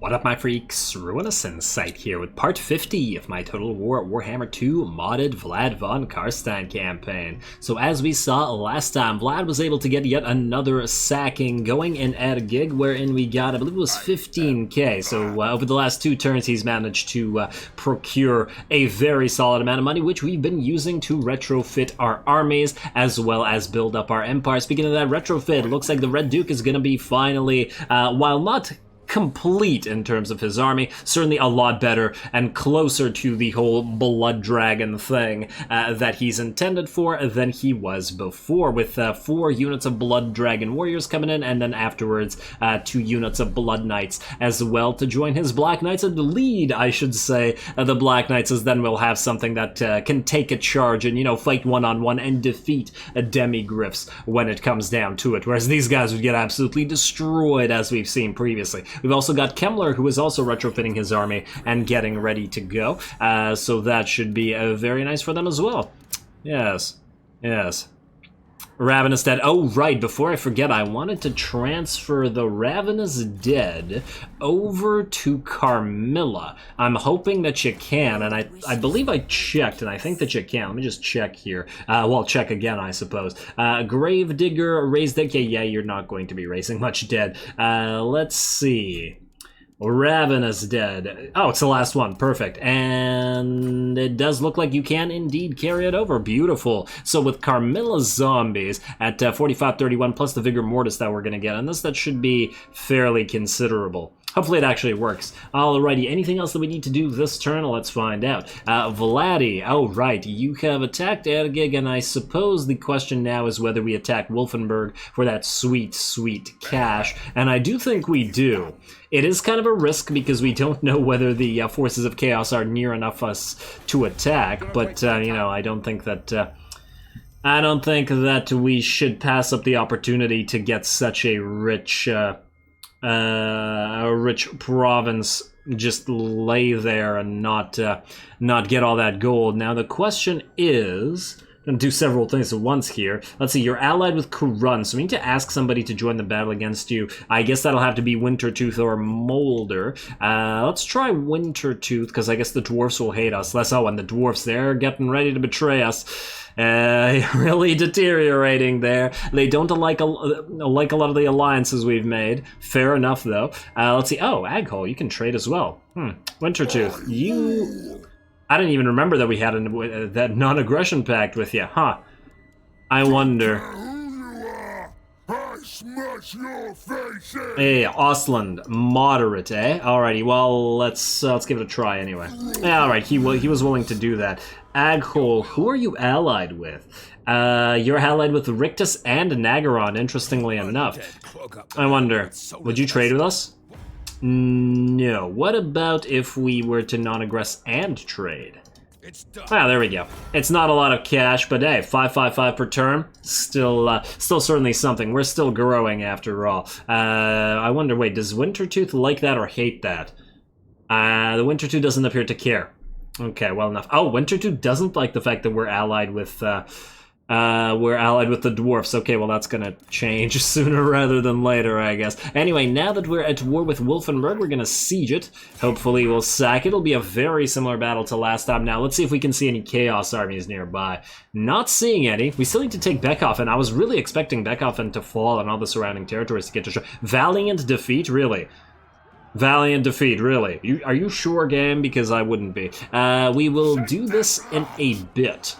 What up, my freaks? RuinousInsight here with part 50 of my Total Warhammer II modded Vlad von Carstein campaign. So as we saw last time, Vlad was able to get yet another sacking going in at a gig wherein we got, I believe it was 15k. So over the last 2 turns he's managed to procure a very solid amount of money, which we've been using to retrofit our armies as well as build up our empire. Speaking of that retrofit, it looks like the Red Duke is going to be finally, while not complete in terms of his army, certainly a lot better and closer to the whole blood dragon thing that he's intended for than he was before, with 4 units of blood dragon warriors coming in, and then afterwards 2 units of blood knights as well to join his black knights and lead, I should say, the black knights, as then we'll have something that can take a charge and, you know, fight one-on-one and defeat demi-griffs when it comes down to it, whereas these guys would get absolutely destroyed, as we've seen previously. We've also got Kemmler, who is also retrofitting his army and getting ready to go. So that should be very nice for them as well. Yes. Yes. Ravenous Dead. Oh, right. Before I forget, I wanted to transfer the Ravenous Dead over to Carmilla. I'm hoping that you can, and I believe I checked, and I think that you can. Let me just check here. Well, check again, I suppose. Gravedigger, raised dead. Okay, yeah, you're not going to be raising much dead. Let's see. Ravenous Dead. Oh, it's the last one. Perfect. And it does look like you can indeed carry it over. Beautiful. So with Carmilla's zombies at 4531 plus the Vigor Mortis that we're going to get on this, that should be fairly considerable. Hopefully it actually works. Alrighty, anything else that we need to do this turn? Let's find out. Vladdy, oh right, you have attacked Ergig, and I suppose the question now is whether we attack Wolfenburg for that sweet, sweet cash, and I do think we do. It is kind of a risk because we don't know whether the forces of chaos are near enough us to attack, but you know, I don't think that we should pass up the opportunity to get such a rich province just lay there and not get all that gold. Now the question is, I'm going to do several things at once here. Let's see, you're allied with Kurun, so we need to ask somebody to join the battle against you. I guess that'll have to be Wintertooth or Molder. Let's try Wintertooth, because I guess the dwarfs will hate us. Oh, and the dwarfs, they're getting ready to betray us. Really deteriorating there. They don't like a lot of the alliances we've made. Fair enough, though. Let's see. Oh, Aghole, you can trade as well. Wintertooth, you... I didn't even remember that we had that non-aggression pact with you, huh? I wonder. Hey, Ostland, moderate, eh? Alrighty, well, let's give it a try anyway. Alright, he was willing to do that. Aghole, who are you allied with? You're allied with Rictus and Nagaron, interestingly enough. I wonder, would you trade with us? No. What about if we were to non-aggress and trade? Ah, there we go. It's not a lot of cash, but hey, 555 per turn, still certainly something. We're still growing after all. I wonder, wait, does Wintertooth like that or hate that? The Wintertooth doesn't appear to care. Okay, well enough. Oh, Wintertooth doesn't like the fact that we're allied with the dwarfs. Okay, well that's gonna change sooner rather than later, I guess. Anyway, now that we're at war with Wolfenburg, we're gonna siege it. Hopefully we'll sack it. It'll be a very similar battle to last time. Now, let's see if we can see any Chaos armies nearby. Not seeing any. We still need to take Beckhofen. I was really expecting Beckhofen to fall and all the surrounding territories to get destroyed. Valiant defeat? Really? Valiant defeat, really? Are you sure, game? Because I wouldn't be. We will do this in a bit.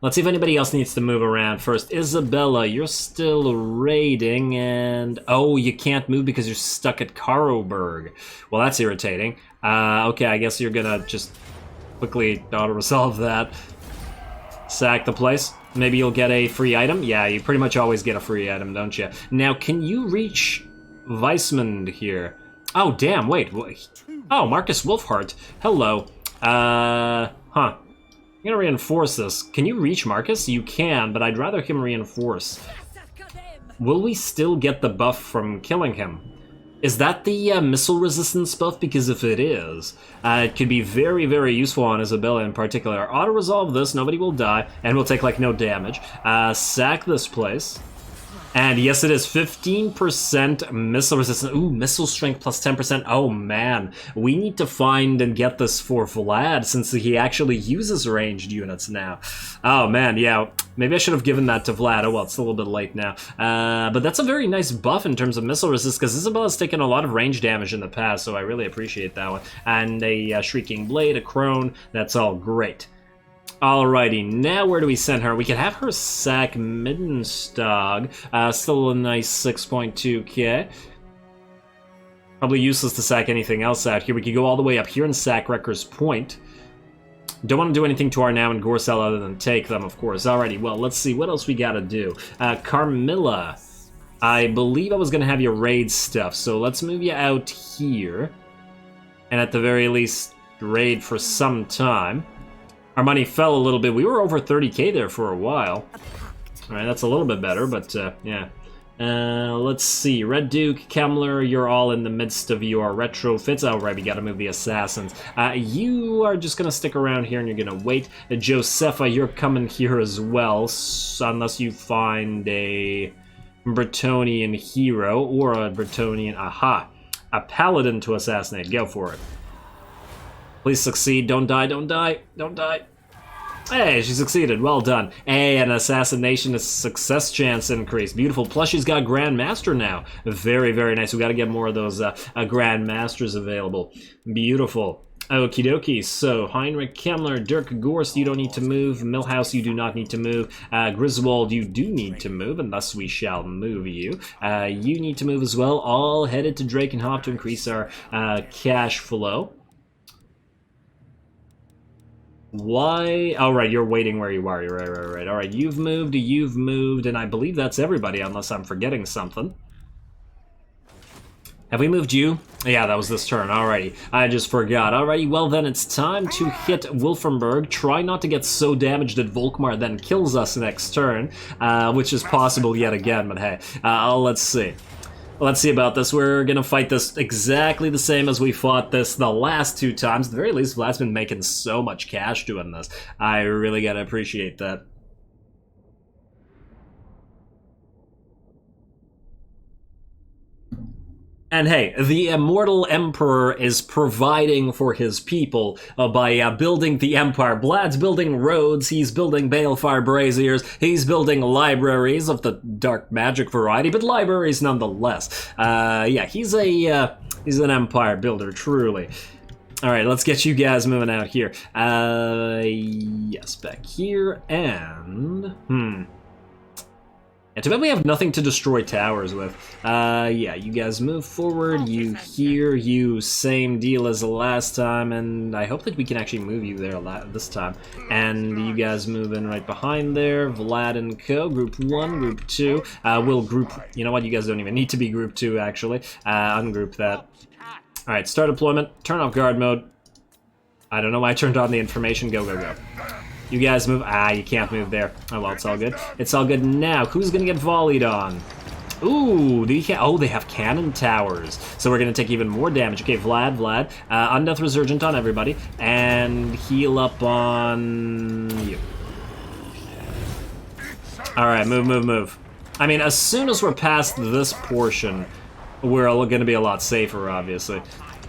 Let's see if anybody else needs to move around first. Isabella, you're still raiding, and... oh, you can't move because you're stuck at Karoberg. Well, that's irritating. Okay, I guess you're gonna just quickly auto-resolve that. Sack the place. Maybe you'll get a free item? Yeah, you pretty much always get a free item, don't you? Now, can you reach Weissmund here? Oh, damn, wait. Oh, Marcus Wolfhart. Hello. Huh. I'm gonna reinforce this. Can you reach Marcus? You can, but I'd rather him reinforce. Will we still get the buff from killing him? Is that the missile resistance buff? Because if it is, it could be very, very useful on Isabella in particular. Auto-resolve this, nobody will die, and we'll take like no damage. Sack this place. And yes, it is 15% missile resistance. Ooh, missile strength plus 10%. Oh man, we need to find and get this for Vlad since he actually uses ranged units now. Oh man, yeah, maybe I should have given that to Vlad. Oh well, it's a little bit late now. But that's a very nice buff in terms of missile resistance because Isabella's taken a lot of range damage in the past, so I really appreciate that one. And a Shrieking Blade, a Crone, that's all great. Alrighty, now where do we send her? We could have her sack Middenstag. Still a nice 6.2k. Probably useless to sack anything else out here. We could go all the way up here and sack Wrecker's Point. Don't want to do anything to Arnau and Gorcel other than take them, of course. Alrighty, well, let's see. What else we gotta do? Carmilla. I believe I was gonna have you raid stuff, so let's move you out here. And at the very least, raid for some time. Our money fell a little bit. We were over 30k there for a while. Alright, that's a little bit better, but yeah. Let's see. Red Duke, Kemmler, you're all in the midst of your retrofits. Oh, right, we gotta move the assassins. You are just gonna stick around here and you're gonna wait. Josepha, you're coming here as well, unless you find a Bretonnian hero or a Bretonnian... Aha! A paladin to assassinate. Go for it. Please succeed. Don't die, don't die, don't die. Hey, she succeeded. Well done. Hey, an assassination success chance increase. Beautiful. Plus, she's got Grand Master now. Very, very nice. We got to get more of those Grand Masters available. Beautiful. Okie dokie. So, Heinrich Kemmler, Dirk Gorst, you don't need to move. Millhouse, you do not need to move. Griswold, you do need to move, and thus we shall move you. You need to move as well. All headed to Drakenhof to increase our cash flow. Why? Oh, right, you're waiting where you are. Right. All right, you've moved, and I believe that's everybody, unless I'm forgetting something. Have we moved you? Yeah, that was this turn. Alrighty, I just forgot. Alrighty, well then it's time to hit Wolfenberg. Try not to get so damaged that Volkmar then kills us next turn, which is possible yet again, but hey, let's see. Let's see about this. We're gonna fight this exactly the same as we fought this the last two times. At the very least, Vlad's been making so much cash doing this. I really gotta appreciate that. And hey, the Immortal Emperor is providing for his people by building the Empire. Vlad's building roads, he's building balefire braziers, he's building libraries of the dark magic variety, but libraries nonetheless. Yeah, he's an Empire builder, truly. Alright, let's get you guys moving out here. Yes, back here, and... Yeah, too bad we have nothing to destroy towers with. Yeah, you guys move forward, you here, you same deal as the last time, and I hope that we can actually move you there this time. And you guys move in right behind there, Vlad and co, group 1, group 2. We'll group, you know what, you guys don't even need to be group 2 actually. Ungroup that. Alright, start deployment, turn off guard mode. I don't know why I turned on the information, go, go, go. You guys move. You can't move there. Oh, well, it's all good. It's all good now. Who's gonna get volleyed on? Ooh, oh, they have cannon towers. So we're gonna take even more damage. Okay, Vlad. Undeath Resurgent on everybody. And heal up on you. Alright, move. I mean, as soon as we're past this portion, we're gonna be a lot safer, obviously.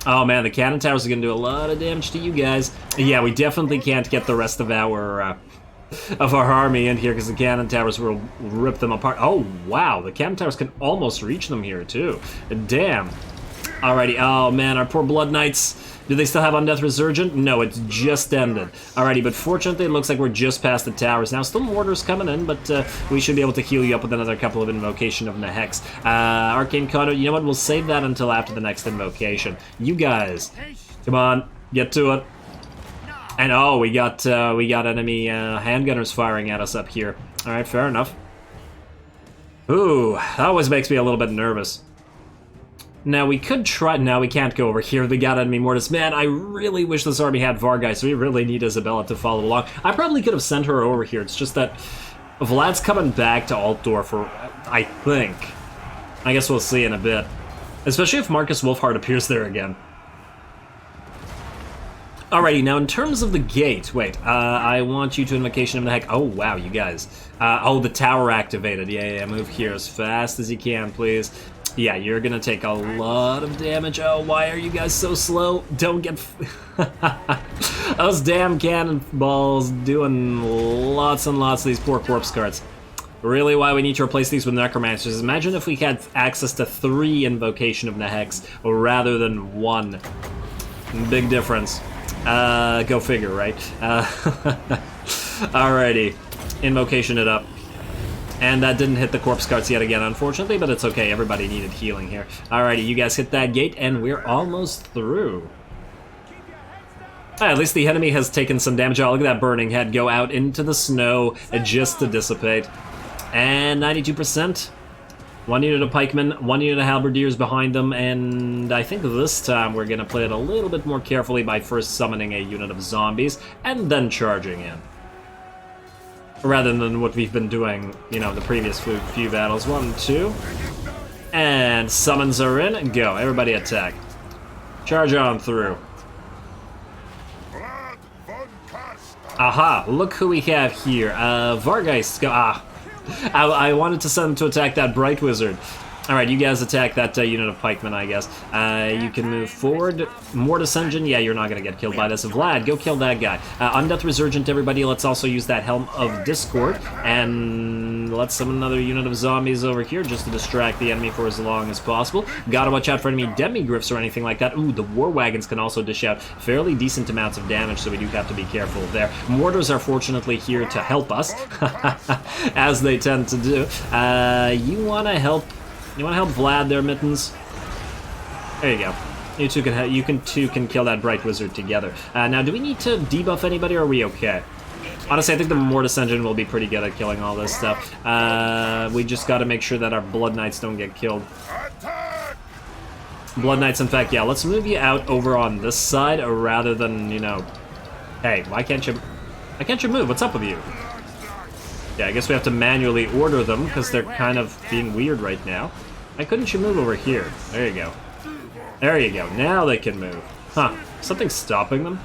Oh man, the cannon towers are gonna do a lot of damage to you guys. Yeah, we definitely can't get the rest of our army in here because the cannon towers will rip them apart. Oh wow, the cannon towers can almost reach them here too. Damn. Alrighty, oh man, our poor Blood Knights. Do they still have Undeath Resurgent? No, it's just ended. Alrighty, but fortunately it looks like we're just past the towers. Now, still mortars coming in, but we should be able to heal you up with another couple of Invocation of Nehex. Arcane Conduit, you know what? We'll save that until after the next Invocation. You guys, come on, get to it. And oh, we got enemy handgunners firing at us up here. Alright, fair enough. Ooh, that always makes me a little bit nervous. Now, we could try... Now, we can't go over here. We got enemy Mortis. Man, I really wish this army had Vargai, so we really need Isabella to follow along. I probably could have sent her over here. It's just that Vlad's coming back to Altdorf, I think. I guess we'll see in a bit. Especially if Marcus Wolfhard appears there again. Alrighty, now in terms of the gate, wait, I want you to Invocation of the Heck. Oh, wow, you guys. Oh, the tower activated. Yeah, move here as fast as you can, please. Yeah, you're gonna take a lot of damage. Oh, why are you guys so slow? Don't get... Those damn cannonballs doing lots and lots of these poor corpse carts. Really why we need to replace these with necromancers. Imagine if we had access to 3 Invocation of Neheks rather than 1. Big difference. Go figure, right? Alrighty. Invocation it up. And that didn't hit the corpse carts yet again, unfortunately, but it's okay. Everybody needed healing here. Alrighty, you guys hit that gate, and we're almost through. At least the enemy has taken some damage. Oh, look at that burning head go out into the snow just to dissipate. And 92%. 1 unit of pikemen, 1 unit of halberdiers behind them, and I think this time we're gonna play it a little bit more carefully by first summoning a unit of zombies and then charging in. Rather than what we've been doing, you know, the previous few battles. 1, 2. And summons are in, and go. Everybody attack. Charge on through. Vlad von Carstein. Aha, look who we have here. Vargeist, go. I wanted to send them to attack that Bright Wizard. Alright, you guys attack that unit of pikemen, I guess. You can move forward. Mortis Engine, yeah, you're not gonna get killed by this. Vlad, go kill that guy. Undeath Resurgent, everybody, let's also use that Helm of Discord. And let's summon another unit of zombies over here just to distract the enemy for as long as possible. Gotta watch out for enemy Demigryphs or anything like that. Ooh, the War Wagons can also dish out fairly decent amounts of damage, so we do have to be careful there. Mortars are fortunately here to help us, as they tend to do. You wanna help Vlad there, Mittens? There you go. You two can kill that Bright Wizard together. Now, do we need to debuff anybody, or are we okay? Honestly, I think the Mortis Engine will be pretty good at killing all this stuff. We just gotta make sure that our Blood Knights don't get killed. Blood Knights, in fact, yeah, let's move you out over on this side, rather than, you know... Hey, why can't you move? What's up with you? Yeah, I guess we have to manually order them, because they're kind of being weird right now. Why couldn't you move over here? There you go. There you go. Now they can move. Huh. Something's stopping them?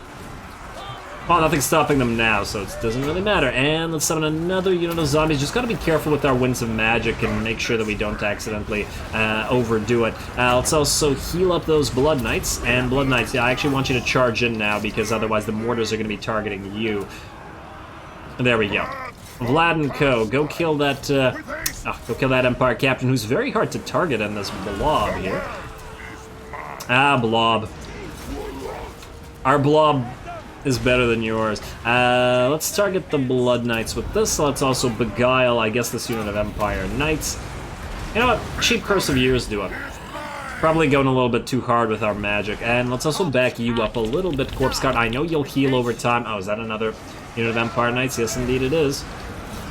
Well, nothing's stopping them now, so it doesn't really matter. And let's summon another unit of zombies. Just gotta be careful with our Winds of Magic and make sure that we don't accidentally overdo it. Let's also heal up those Blood Knights. And Blood Knights, yeah, I actually want you to charge in now, because otherwise the mortars are gonna be targeting you. There we go. Vlad and Co. Go kill that, go kill that Empire Captain, who's very hard to target in this blob here. Blob. Our blob is better than yours. Let's target the Blood Knights with this. Let's also beguile, I guess, this unit of Empire Knights. You know what? Cheap Curse of Years do it. Probably going a little bit too hard with our magic. And let's also back you up a little bit, Corpse Card. I know you'll heal over time. Oh, is that another unit of Empire Knights? Yes, indeed it is.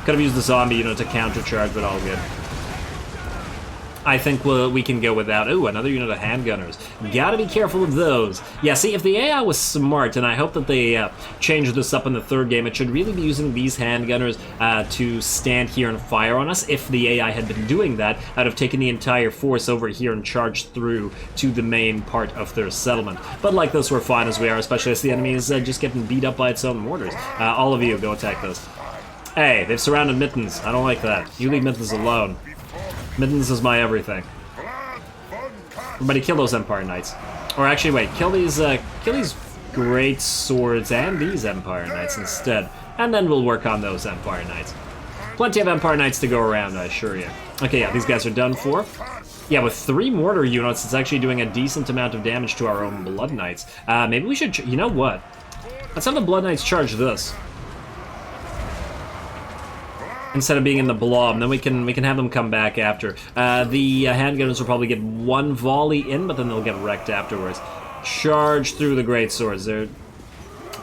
Could have used the zombie unit to countercharge, but all good. I think we can go without. Ooh, another unit of handgunners. Gotta be careful of those. Yeah, see, if the AI was smart, and I hope that they change this up in the third game, it should really be using these handgunners to stand here and fire on us. If the AI had been doing that, I'd have taken the entire force over here and charged through to the main part of their settlement. But like this, we're fine as we are, especially as the enemy is just getting beat up by its own mortars. All of you, go attack this. Hey, they've surrounded Mittens. I don't like that. You leave Mittens alone. Mittens is my everything. Everybody kill those Empire Knights. Or actually, wait, kill these great swords and these Empire Knights instead. And then we'll work on those Empire Knights. Plenty of Empire Knights to go around, I assure you. Okay, yeah, these guys are done for. Yeah, with 3 mortar units, it's actually doing a decent amount of damage to our own Blood Knights. Maybe we should, you know what? Let's have the Blood Knights charge this. Instead of being in the blob, and then we can have them come back after. The handgunners will probably get 1 volley in, but then they'll get wrecked afterwards. Charge through the greatswords.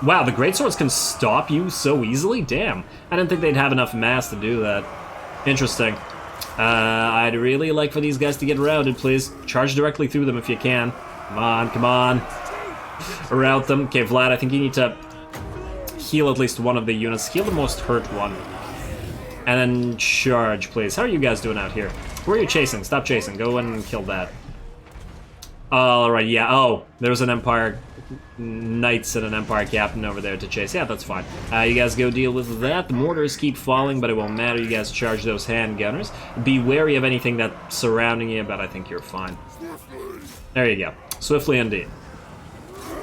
Wow, the greatswords can stop you so easily? Damn. I didn't think they'd have enough mass to do that. Interesting. I'd really like for these guys to get routed, please. Charge directly through them if you can. Come on, come on. Rout them. Okay, Vlad, I think you need to heal at least one of the units. Heal the most hurt one. And then charge, please. How are you guys doing out here? Who are you chasing? Stop chasing. Go and kill that. Alright, yeah. Oh, there's an Empire knights and an Empire captain over there to chase. Yeah, that's fine. You guys go deal with that. The mortars keep falling, but it won't matter. You guys charge those handgunners. Be wary of anything that's surrounding you, but I think you're fine. There you go. Swiftly indeed.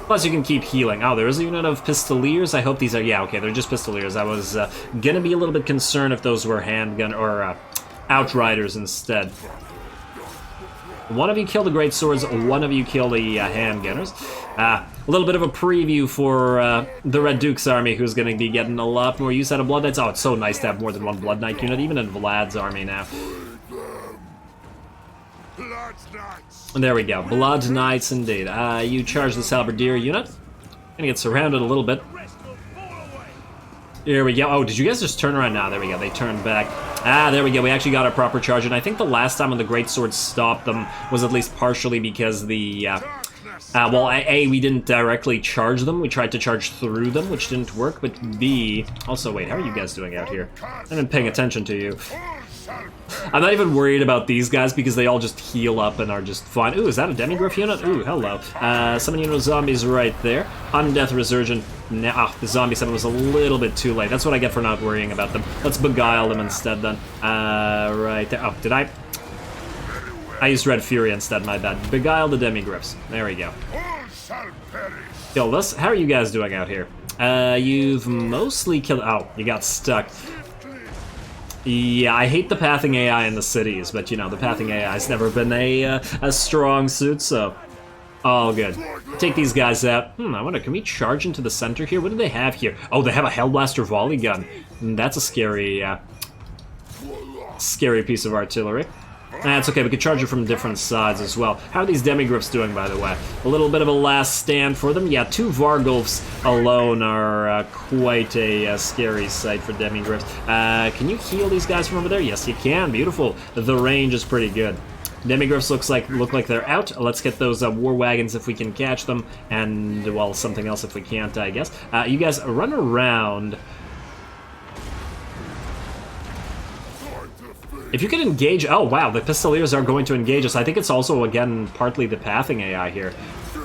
Plus, you can keep healing. Oh, there is a unit of Pistoliers. I hope these are... Yeah, okay, they're just Pistoliers. I was gonna be a little bit concerned if those were handgun or Outriders instead. One of you kill the Great Swords, one of you kill the handgunners. A little bit of a preview for the Red Duke's army, who's going to be getting a lot more use out of Blood Knights. Oh, it's so nice to have more than one Blood Knight unit, even in Vlad's army now. And there we go, Blood Knights indeed. You charge this Halberdier unit. Gonna get surrounded a little bit. Here we go. Oh, did you guys just turn around? Now, there we go. They turned back. There we go. We actually got a proper charge, and I think the last time when the Great Sword stopped them was at least partially because the... well, A, we didn't directly charge them. We tried to charge through them, which didn't work, but B... Also, wait, how are you guys doing out here? I've been paying attention to you. I'm not even worried about these guys because they all just heal up and are just fine. Ooh, is that a Demigryph unit? Ooh, hello. Summon unit of zombies right there. Undeath Resurgent. Nah, the zombie summon was a little bit too late. That's what I get for not worrying about them. Let's beguile them instead then. Right there. Oh, did I used Red Fury instead, my bad. Beguile the Demigryphs. There we go. Kill this. How are you guys doing out here? You've mostly killed... Oh, you got stuck. Yeah, I hate the pathing AI in the cities, but you know, the pathing AI's never been a strong suit, so all good. Take these guys out. I wonder, can we charge into the center here? What do they have here? Oh, they have a Hellblaster volley gun. That's a scary, scary piece of artillery. That's okay, we could charge it from different sides as well. How are these Demigryphs doing, by the way? A little bit of a last stand for them. Yeah, 2 Vargulfs alone are quite a scary sight for Demigryphs. Can you heal these guys from over there? Yes, you can. Beautiful. The range is pretty good. Demigryphs look like they're out. Let's get those war wagons if we can catch them, and, well, something else if we can't, I guess. You guys run around... If you can engage... Oh, wow, the Pistoliers are going to engage us. I think it's also, again, partly the pathing AI here.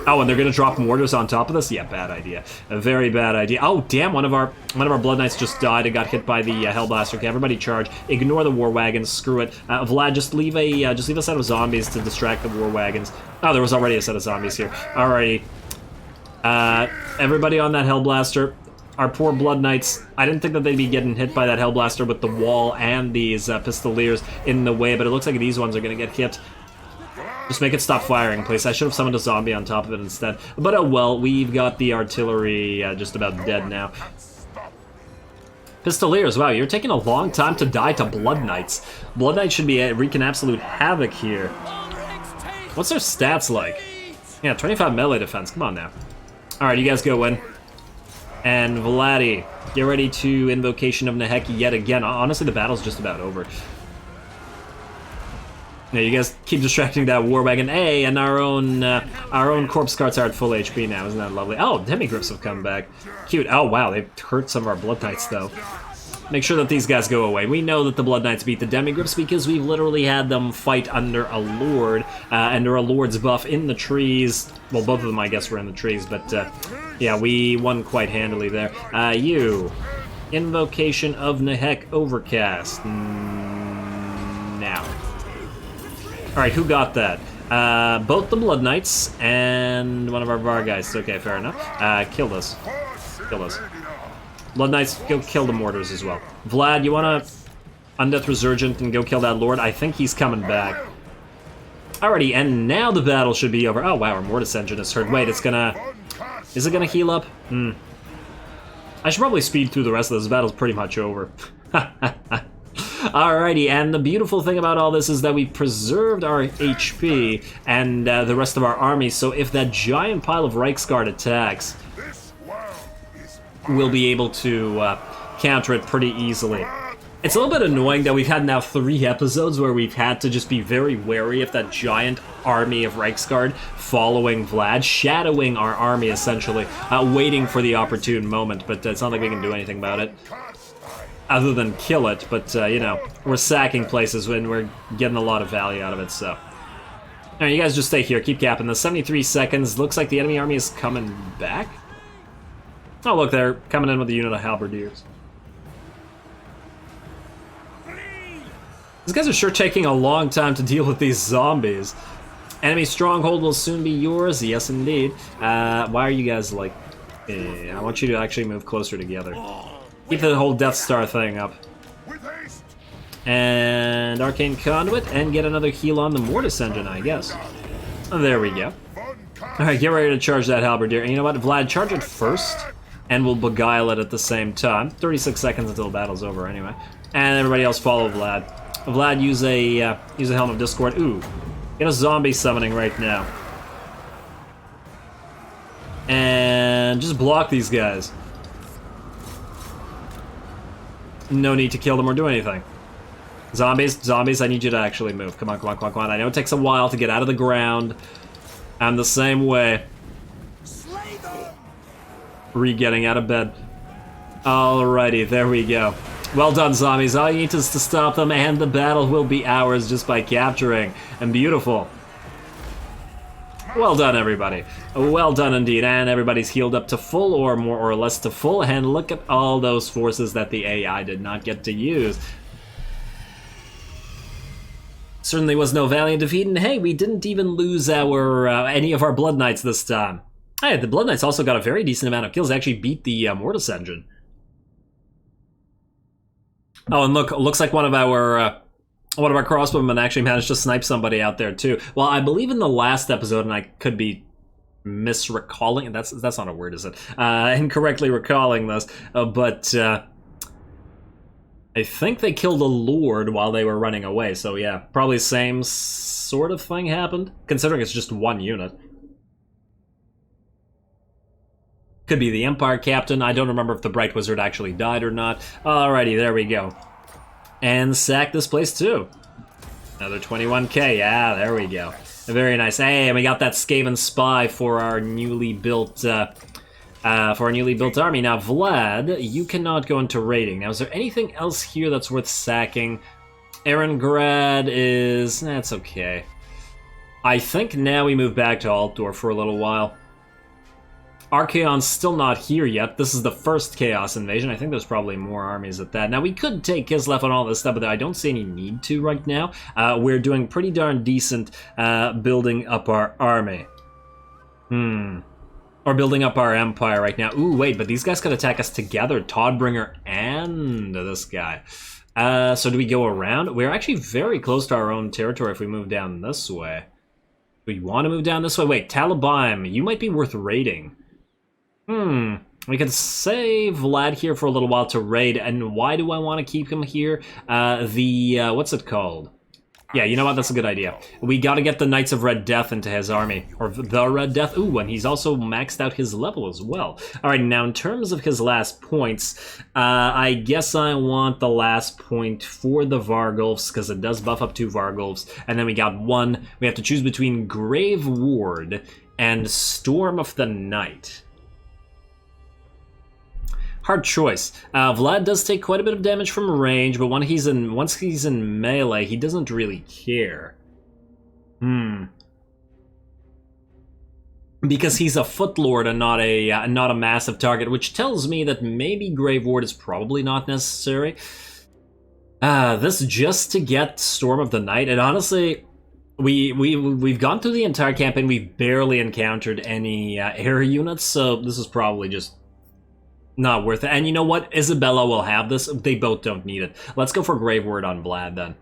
Oh, and they're going to drop mortars on top of this? Yeah, bad idea. A very bad idea. Oh, damn, one of our Blood Knights just died and got hit by the Hellblaster. Okay, everybody charge. Ignore the war wagons. Screw it. Vlad, just leave a set of zombies to distract the war wagons. Oh, there was already a set of zombies here. Alrighty. Everybody on that Hellblaster... Our poor Blood Knights, I didn't think that they'd be getting hit by that Hellblaster with the wall and these Pistoliers in the way, but it looks like these ones are going to get hit. Just make it stop firing, please. I should have summoned a zombie on top of it instead. But oh well, we've got the artillery just about dead now. Pistoliers, wow, you're taking a long time to die to Blood Knights. Blood Knights should be wreaking absolute havoc here. What's their stats like? Yeah, 25 melee defense, come on now. Alright, you guys go in. And Vladdy, get ready to Invocation of Nehek yet again. Honestly, the battle's just about over. Yeah, you guys keep distracting that war wagon. Hey, and our own corpse carts are at full HP now. Isn't that lovely? Oh, Demigryphs have come back. Cute. Oh, wow, they've hurt some of our Blood Knights, though. Make sure that these guys go away. We know that the Blood Knights beat the Demigryphs because we've literally had them fight under a Lord, under a Lord's buff in the trees. Well, both of them, I guess, were in the trees, but yeah, we won quite handily there. You, Invocation of Nehek Overcast. Now. Alright, who got that? Both the Blood Knights and one of our Vargeists. Okay, fair enough. Kill this. Kill this. Blood Knights, go kill the mortars as well. Vlad, you wanna Undeath Resurgent and go kill that Lord? I think he's coming back. Alrighty, and now the battle should be over. Oh wow, our Mortis engine is hurt. Wait, it's gonna... Is it gonna heal up? I should probably speed through the rest of this. Battle's pretty much over. Alrighty, and the beautiful thing about all this is that we've preserved our HP and the rest of our army, so if that giant pile of Reiksguard attacks, we'll be able to counter it pretty easily. It's a little bit annoying that we've had now 3 episodes where we've had to just be very wary of that giant army of Reiksguard following Vlad, shadowing our army essentially, waiting for the opportune moment, but it's not like we can do anything about it. Other than kill it, but you know, we're sacking places when we're getting a lot of value out of it, so. Alright, you guys just stay here. Keep capping this. 73 seconds. Looks like the enemy army is coming back. Oh, look, they're coming in with a unit of halberdiers. These guys are sure taking a long time to deal with these zombies. Enemy stronghold will soon be yours. Yes, indeed. Why are you guys like... I want you to actually move closer together. Keep the whole Death Star thing up. And Arcane Conduit, and get another heal on the Mortis engine, I guess. Oh, there we go. Alright, get ready to charge that halberdier. And you know what, Vlad, charge it first, and we'll beguile it at the same time. 36 seconds until the battle's over, anyway. And everybody else follow Vlad. Vlad, use a Helm of Discord. Ooh, get a zombie summoning right now. And just block these guys. No need to kill them or do anything. Zombies, I need you to actually move. Come on, come on, come on, come on. I know it takes a while to get out of the ground. I'm the same way. Re-getting out of bed. Alrighty, there we go. Well done, zombies. All you need is to stop them, and the battle will be ours just by capturing. And beautiful. Well done, everybody. Well done indeed. And everybody's healed up to full, or more or less to full. And look at all those forces that the AI did not get to use. Certainly was no valiant defeat, and hey, we didn't even lose our any of our Blood Knights this time. Hey, the Blood Knights also got a very decent amount of kills. They actually beat the Mortis engine. Oh, and look, looks like one of our crossbowmen actually managed to snipe somebody out there too. Well, I believe in the last episode, and I could be misrecalling. That's not a word, is it? Incorrectly recalling this, but. I think they killed a lord while they were running away, so yeah, probably same sort of thing happened, considering it's just one unit. Could be the Empire Captain. I don't remember if the Bright Wizard actually died or not. Alrighty, there we go. And sack this place too. Another 21k, yeah, there we go. Very nice. Hey, and we got that Skaven Spy for our newly built army. Now, Vlad, you cannot go into raiding. Now, is there anything else here that's worth sacking? Erengrad is... that's okay. I think now we move back to Altdorf for a little while. Archaon's still not here yet. This is the first Chaos invasion. I think there's probably more armies at that. Now, we could take Kislev and all this stuff, but I don't see any need to right now. We're doing pretty darn decent building up our army. Or building up our empire right now. Ooh, wait, but these guys could attack us together. Toddbringer and this guy. So do we go around? We're actually very close to our own territory if we move down this way. Do we want to move down this way? Wait, Talibaim, you might be worth raiding. We could save Vlad here for a little while to raid, and why do I want to keep him here? What's it called? Yeah, you know what? That's a good idea. We gotta get the Knights of Red Death into his army. Or the Red Death. Ooh, and he's also maxed out his level as well. Alright, now in terms of his last points, I guess I want the last point for the Vargulfs, because it does buff up 2 Vargulfs. And then we got one. We have to choose between Grave Ward and Storm of the Night. Hard choice. Vlad does take quite a bit of damage from range, but once he's in melee, he doesn't really care. Because he's a footlord and not a massive target, which tells me that maybe Grave Ward is probably not necessary. This just to get Storm of the Night, and honestly, we've gone through the entire campaign. We've barely encountered any air units, so this is probably just not worth it. And you know what? Isabella will have this. They both don't need it. Let's go for Grave Ward on Vlad then.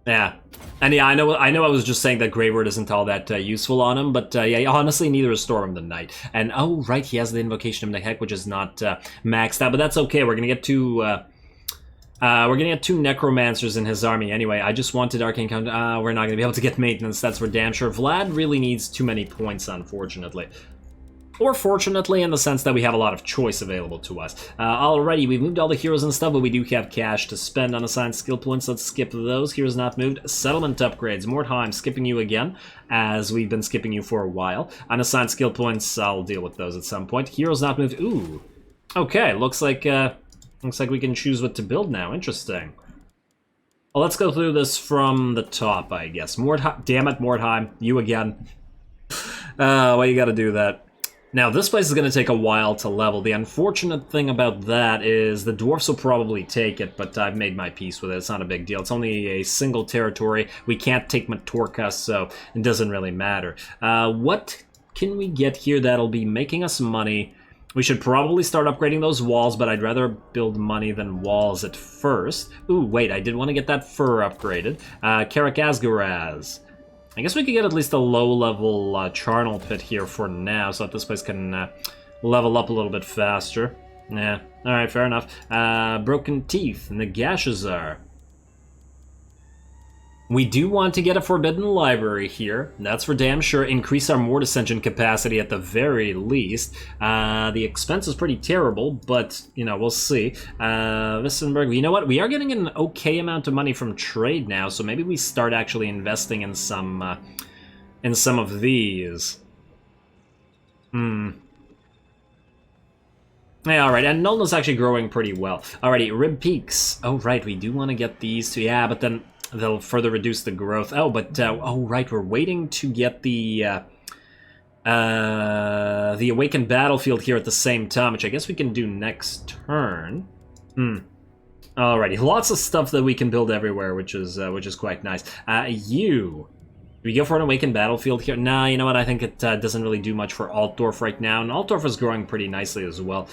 Yeah. And yeah, I know I was just saying that Grave Ward isn't all that useful on him, but yeah, honestly, neither is Storm of the Night. And oh, right, he has the Invocation of Nehek, which is not maxed out, but that's okay. We're gonna get two Necromancers in his army anyway. I just wanted Arcane Count. We're not gonna be able to get maintenance. That's for damn sure. Vlad really needs too many points, unfortunately. Or fortunately, in the sense that we have a lot of choice available to us. Alrighty, we've moved all the heroes and stuff, but we do have cash to spend on assigned skill points. Let's skip those. Heroes not moved. Settlement upgrades. Mordheim, skipping you again, as we've been skipping you for a while. Unassigned skill points, I'll deal with those at some point. Heroes not moved. Ooh. Okay, looks like we can choose what to build now. Interesting. Well, let's go through this from the top, I guess. Damn it, Mordheim, you again. Why you gotta do that? Now, this place is gonna take a while to level. The unfortunate thing about that is the dwarfs will probably take it, but I've made my peace with it. It's not a big deal. It's only a single territory. We can't take Matorka, so it doesn't really matter. What can we get here that'll be making us money? We should probably start upgrading those walls, but I'd rather build money than walls at first. Ooh, wait, I did want to get that fur upgraded. Karak Asgaraz. I guess we could get at least a low-level charnel pit here for now, so that this place can level up a little bit faster. Yeah, alright, fair enough. Broken Teeth, Nagashazar. We do want to get a Forbidden Library here, that's for damn sure. Increase our Mortis Engine capacity at the very least. The expense is pretty terrible, but, you know, we'll see. Wissenberg, you know what? We are getting an okay amount of money from trade now, so maybe we start actually investing in some of these. Yeah, alright, and Nulna's actually growing pretty well. Alrighty, Rib Peaks. Oh, right, we do want to get these two. Yeah, but then they'll further reduce the growth. Oh, but, oh, right, we're waiting to get the Awakened Battlefield here at the same time, which I guess we can do next turn. Alrighty, lots of stuff that we can build everywhere, which is quite nice. Do we go for an Awakened Battlefield here? Nah, you know what, I think it doesn't really do much for Altdorf right now, and Altdorf is growing pretty nicely as well.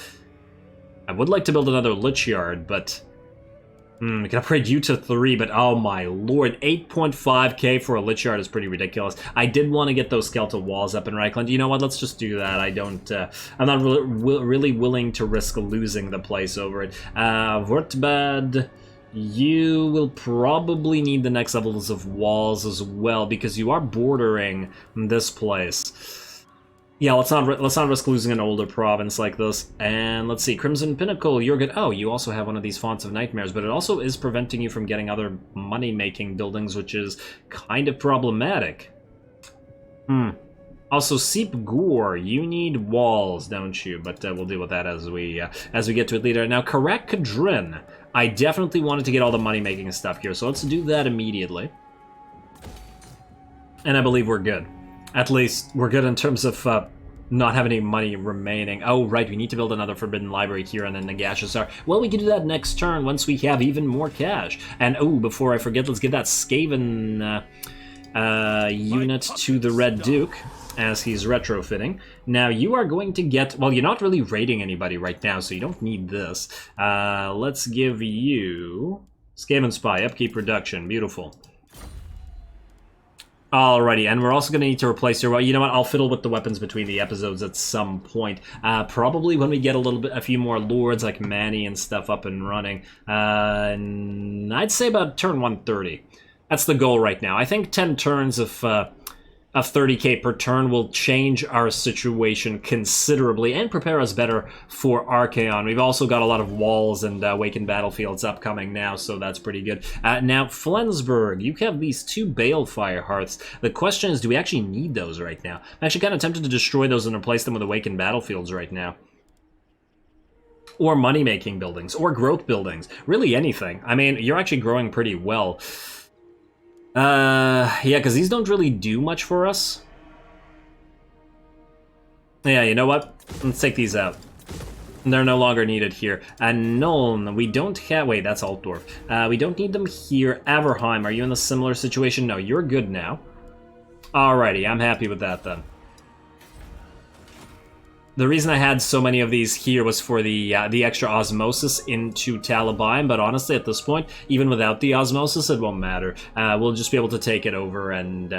I would like to build another Lich Yard, but we can upgrade you to 3, but oh my lord, 8.5k for a Lich Yard is pretty ridiculous. I did want to get those skeletal walls up in Reichland. You know what, let's just do that. I don't, I'm not really willing to risk losing the place over it. Wurtbad, you will probably need the next levels of walls as well, because you are bordering this place. Yeah, let's not risk losing an older province like this. And let's see, Crimson Pinnacle, you're good. Oh, you also have one of these Fonts of Nightmares, but it also is preventing you from getting other money-making buildings, which is kind of problematic. Also, Seep Gore, you need walls, don't you? But we'll deal with that as we get to it later. Now, Karak Kadrin, I definitely wanted to get all the money-making stuff here, so let's do that immediately. And I believe we're good. At least, we're good in terms of not having any money remaining. Oh, right, we need to build another Forbidden Library here and then Nagashazar. Well, we can do that next turn once we have even more cash. And, oh, before I forget, let's give that Skaven unit to the Red Duke, as he's retrofitting. Now, you are going to get... Well, you're not really raiding anybody right now, so you don't need this. Let's give you... Skaven Spy, upkeep reduction, beautiful. Alrighty, and we're also going to need to replace your... Well, you know what? I'll fiddle with the weapons between the episodes at some point. Probably when we get a few more lords like Manny and stuff up and running. I'd say about turn 130. That's the goal right now. I think 10 turns of 30k per turn will change our situation considerably and prepare us better for Archaon. We've also got a lot of walls and Awakened Battlefields upcoming now, so that's pretty good. Now, Flensburg, you have these 2 Balefire Hearths. The question is, do we actually need those right now? I'm actually kind of tempted to destroy those and replace them with Awakened Battlefields right now. Or money-making buildings, or growth buildings. Really anything. I mean, you're actually growing pretty well. Yeah, because these don't really do much for us. Yeah, you know what? Let's take these out. They're no longer needed here. And Nuln, we don't have... Wait, that's Altdorf. We don't need them here. Averheim, are you in a similar situation? No, you're good now. Alrighty, I'm happy with that then. The reason I had so many of these here was for the extra osmosis into Talabheim, but honestly, at this point, even without the osmosis, it won't matter. We'll just be able to take it over and...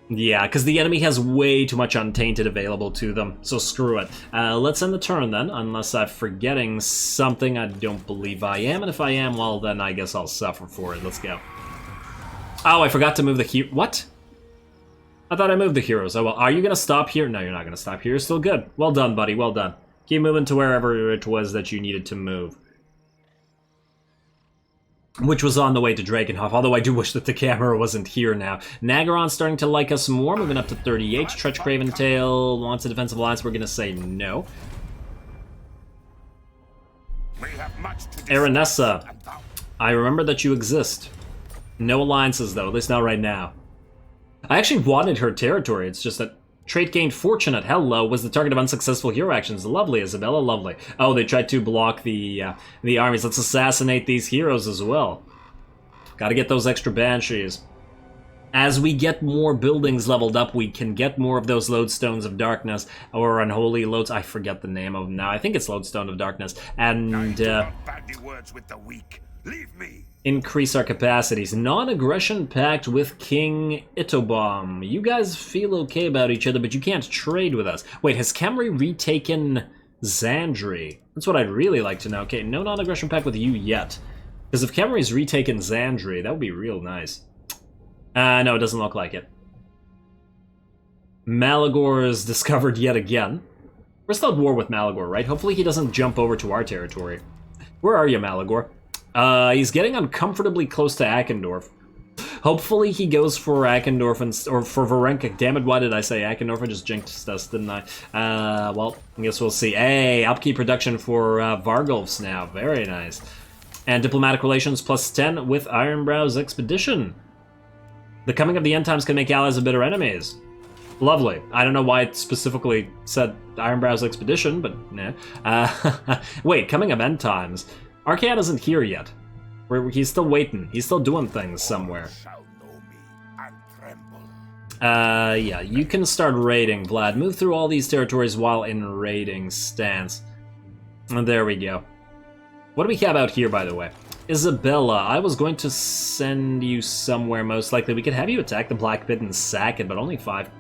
yeah, because the enemy has way too much Untainted available to them, so screw it. Let's end the turn then, unless I'm forgetting something. I don't believe I am, and if I am, well, then I guess I'll suffer for it. Let's go. Oh, I forgot to move the hero... What? I thought I moved the heroes. Oh, well, are you going to stop here? No, you're not going to stop here. You're still good. Well done, buddy. Well done. Keep moving to wherever it was that you needed to move. Which was on the way to Drakenhof, although I do wish that the camera wasn't here now. Nagaron's starting to like us more, moving up to 38. Tretch Craventail wants a defensive alliance. We're going to say no. We have much to Aranessa. I remember that you exist. No alliances, though, at least not right now. I actually wanted her territory, it's just that trait gained fortunate. Hello, was the target of unsuccessful hero actions. Lovely, Isabella, lovely. Oh, they tried to block the armies. Let's assassinate these heroes as well. Gotta get those extra banshees. As we get more buildings leveled up, we can get more of those lodestones of darkness, or unholy loads. I forget the name of them now. I think it's lodestone of darkness, and bandy words with the weak. Leave me. Increase our capacities. Non-aggression pact with King Itobom. You guys feel okay about each other, but you can't trade with us. Wait, has Camry retaken Zandri? That's what I'd really like to know. Okay, no non-aggression pact with you yet. Because if Camry's retaken Zandri, that would be real nice. No, it doesn't look like it. Malagor is discovered yet again. We're still at war with Malagor, right? Hopefully he doesn't jump over to our territory. Where are you, Malagor? He's getting uncomfortably close to Akendorf. Hopefully he goes for Akendorf or for Varenka. Damn it, why did I say Akendorf? I just jinxed us, didn't I? Well, I guess we'll see. Hey, upkeep production for Vargolfs now. Very nice. And diplomatic relations +10 with Ironbrow's expedition. The coming of the end times can make allies of bitter enemies. Lovely. I don't know why it specifically said Ironbrow's expedition, but nah. Wait, coming of end times. Archaon isn't here yet. He's still waiting. He's still doing things somewhere. Yeah, you can start raiding, Vlad. Move through all these territories while in raiding stance. And there we go. What do we have out here, by the way? Isabella, I was going to send you somewhere, most likely. We could have you attack the Black Pit and sack it, but only 4K.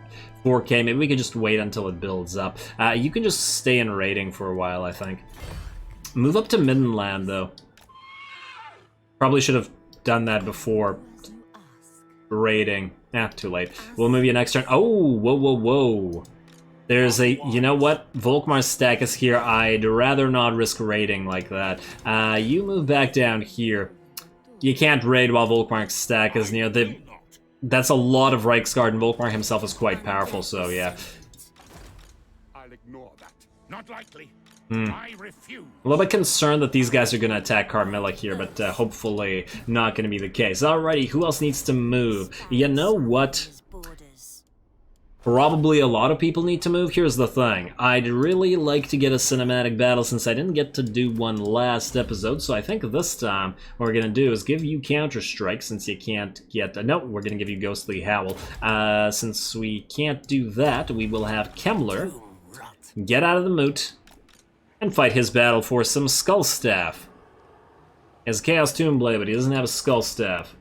Maybe we could just wait until it builds up. You can just stay in raiding for a while, I think. Move up to Middenland, though. Probably should have done that before raiding. Too late. We'll move you next turn. Oh, whoa, whoa, whoa. There's a, you know what? Volkmar's stack is here. I'd rather not risk raiding like that. You move back down here. You can't raid while Volkmar's stack is near. That's a lot of Reichsguard, and Volkmar himself is quite powerful, so yeah. I'll ignore that. Not likely. I refuse. A little bit concerned that these guys are going to attack Carmilla here, but hopefully not going to be the case. Alrighty, who else needs to move? You know what? Probably a lot of people need to move. Here's the thing. I'd really like to get a cinematic battle since I didn't get to do one last episode, so I think this time what we're going to do is give you Counter-Strike since you can't get... no, we're going to give you Ghostly Howl. Since we can't do that, we will have Kemmler get out of the moot and fight his battle for some Skull Staff. He has Chaos Tombblade, but he doesn't have a Skull Staff.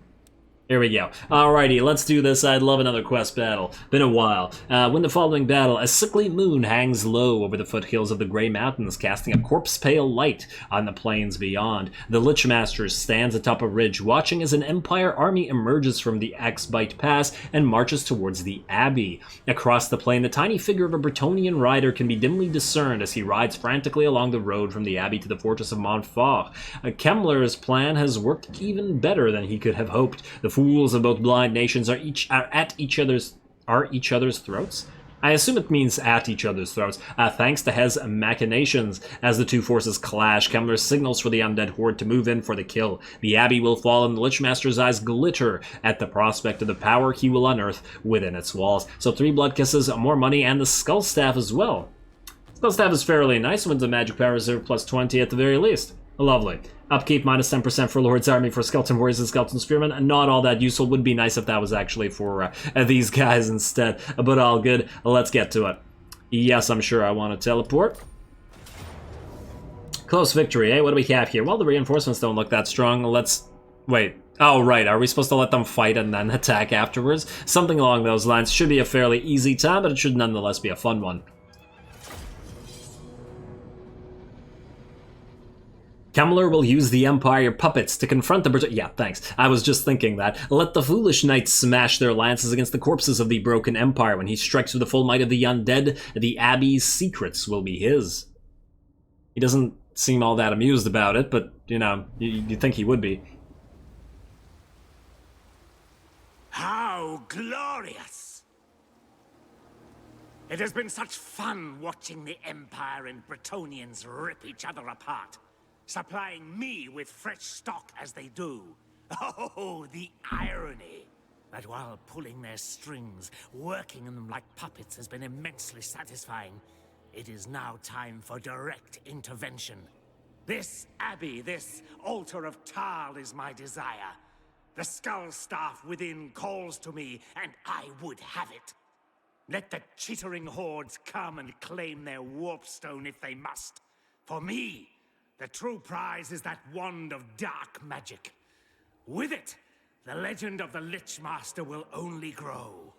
Here we go. Alrighty, let's do this. I'd love another quest battle. Been a while. Win the following battle. A sickly moon hangs low over the foothills of the Grey Mountains, casting a corpse-pale light on the plains beyond. The Lichmaster stands atop a ridge, watching as an Empire army emerges from the Axbite Pass and marches towards the Abbey. Across the plain, the tiny figure of a Bretonnian rider can be dimly discerned as he rides frantically along the road from the Abbey to the fortress of Montfort. Kemmler's plan has worked even better than he could have hoped. The fools of both blind nations are at each other's throats. I assume it means at each other's throats, thanks to Hez machinations. As the two forces clash, Kemmler signals for the undead horde to move in for the kill. The Abbey will fall and the Lichmaster's eyes glitter at the prospect of the power he will unearth within its walls. So 3 blood kisses, more money, and the Skull Staff as well. Skull Staff is fairly nice, wins a magic power reserve +20 at the very least. Lovely. Upkeep -10% for Lord's Army for Skeleton Warriors and Skeleton Spearmen. Not all that useful. Would be nice if that was actually for these guys instead. But all good. Let's get to it. Yes, I'm sure I want to teleport. Close victory, eh? What do we have here? Well, the reinforcements don't look that strong. Let's... wait. Oh, right. Are we supposed to let them fight and then attack afterwards? Something along those lines. Should be a fairly easy time, but it should nonetheless be a fun one. Kemmler will use the Empire puppets to confront the yeah, thanks. I was just thinking that. Let the foolish knights smash their lances against the corpses of the broken Empire. When he strikes with the full might of the undead, the Abbey's secrets will be his. He doesn't seem all that amused about it, but, you know, you'd think he would be. How glorious! It has been such fun watching the Empire and Bretonnians rip each other apart. supplying me with fresh stock as they do. Oh, the irony. But while pulling their strings, working them like puppets has been immensely satisfying, it is now time for direct intervention. This abbey, this altar of Tal is my desire. The skull staff within calls to me, and I would have it. Let the chittering hordes come and claim their warpstone if they must. For me, the true prize is that wand of dark magic. With it, the legend of the Lich Master will only grow.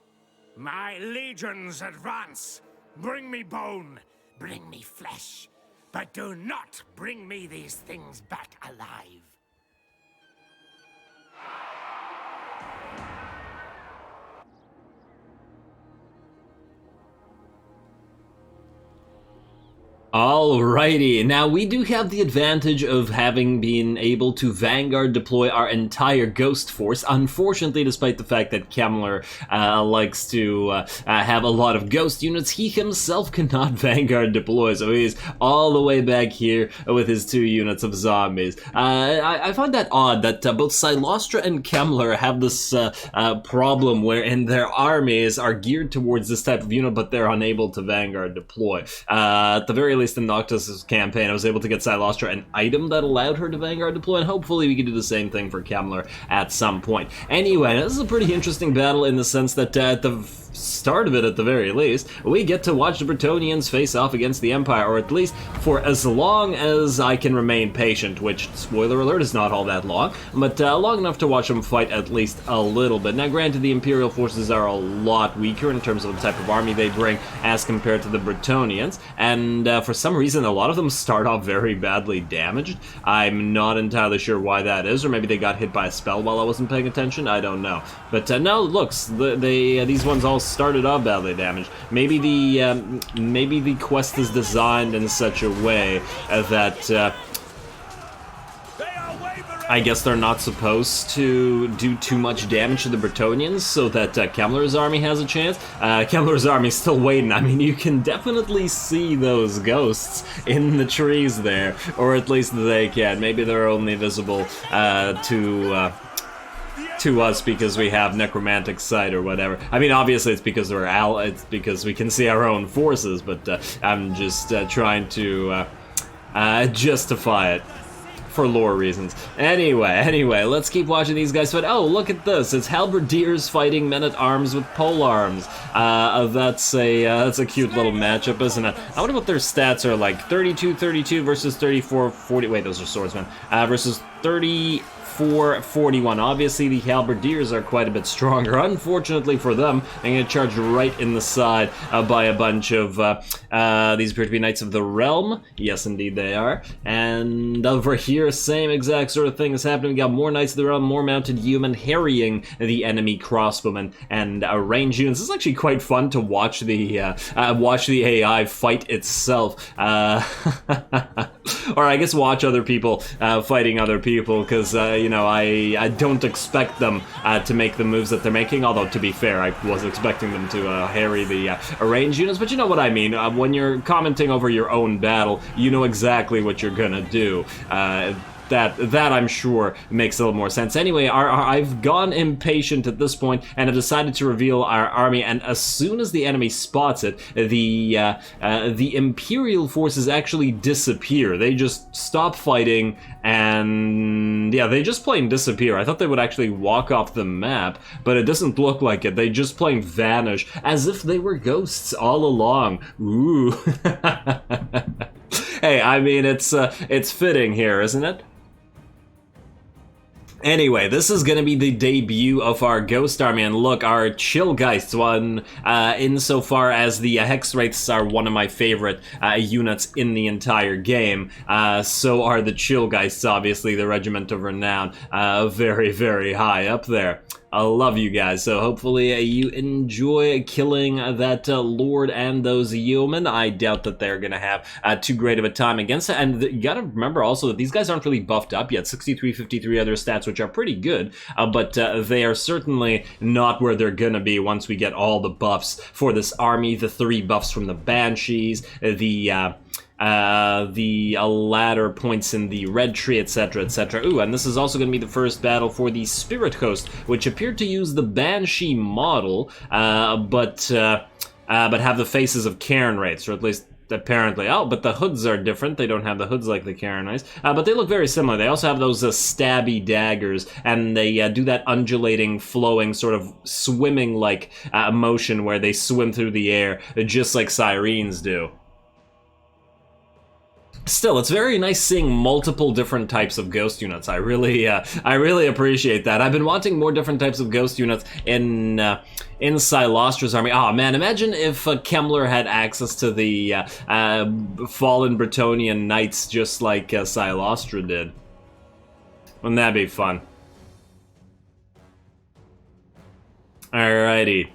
My legions advance! Bring me bone, bring me flesh, but do not bring me these things back alive. Alrighty, now we do have the advantage of having been able to Vanguard deploy our entire Ghost Force. Unfortunately, despite the fact that Kemmler likes to have a lot of Ghost units, he himself cannot Vanguard deploy, so he's all the way back here with his 2 units of zombies. I find that odd that both Silostra and Kemmler have this problem wherein their armies are geared towards this type of unit, but they're unable to Vanguard deploy. At the very least, in Noctis' campaign, I was able to get Silostra an item that allowed her to Vanguard deploy, and hopefully we can do the same thing for Kemmler at some point. Anyway, this is a pretty interesting battle in the sense that at the start of it, at the very least, we get to watch the Bretonnians face off against the Empire, or at least for as long as I can remain patient, which, spoiler alert, is not all that long, but long enough to watch them fight at least a little bit. Now, granted, the Imperial forces are a lot weaker in terms of the type of army they bring as compared to the Bretonnians, and for some reason, a lot of them start off very badly damaged. I'm not entirely sure why that is, or maybe they got hit by a spell while I wasn't paying attention, I don't know. But no, looks, these ones all started off badly damaged. Maybe the quest is designed in such a way that I guess they're not supposed to do too much damage to the Bretonnians, so that Kemmler's army has a chance. Kemmler's army's still waiting. I mean, you can definitely see those ghosts in the trees there, or at least they can. Maybe they're only visible to us because we have necromantic sight or whatever. I mean, obviously it's because it's because we can see our own forces, but I'm just trying to justify it for lore reasons. Anyway, let's keep watching these guys fight. Oh, look at this. It's halberdiers fighting men-at-arms with polearms. That's a cute little matchup, isn't it? I wonder what their stats are like. 32-32 versus 34-40. Wait, those are swordsmen. Versus 34-41. Obviously, the halberdiers are quite a bit stronger. Unfortunately for them, they get charged right in the side by a bunch of these appear to be Knights of the Realm. Yes, indeed they are. And over here, same exact sort of thing is happening. We got more Knights of the Realm, more mounted human harrying the enemy crossbowmen and range units. This is actually quite fun to watch the AI fight itself. Or I guess watch other people fighting other people, because you know, I don't expect them to make the moves that they're making, although to be fair, I was expecting them to harry the range units, but you know what I mean. When you're commenting over your own battle, you know exactly what you're gonna do. That I'm sure makes a little more sense. Anyway, I've gone impatient at this point and have decided to reveal our army, and as soon as the enemy spots it, the Imperial forces actually disappear. They just stop fighting, and yeah, they just plain disappear. I thought they would actually walk off the map, but it doesn't look like it. They just plain vanish, as if they were ghosts all along. Ooh. Hey, I mean, it's fitting here, isn't it? Anyway, this is going to be the debut of our Ghost Army, and look, our Chillgeists, insofar as the Hex Wraiths are one of my favorite units in the entire game, so are the Chillgeists, obviously, the Regiment of Renown, very, very high up there. I love you guys, so hopefully you enjoy killing that Lord and those yeomen. I doubt that they're gonna have too great of a time against it, and you gotta remember also that these guys aren't really buffed up yet. 63, 53 other stats, which are pretty good, but they are certainly not where they're gonna be once we get all the buffs for this army. The 3 buffs from the Banshees, the the ladder points in the red tree, etc., etc. Ooh, and this is also going to be the first battle for the Spirit Host, which appeared to use the Banshee model, but have the faces of Cairn Wraiths, or at least apparently. Oh, but the hoods are different. They don't have the hoods like the Cairn Wraiths, but they look very similar. They also have those stabby daggers, and they do that undulating, flowing, sort of swimming-like motion where they swim through the air, just like Sirens do. Still, it's very nice seeing multiple different types of ghost units. I really appreciate that. I've been wanting more different types of ghost units in Silostra's army. Oh man, imagine if Kemmler had access to the fallen Bretonnian knights just like Silostra did. Wouldn't that be fun? Alrighty.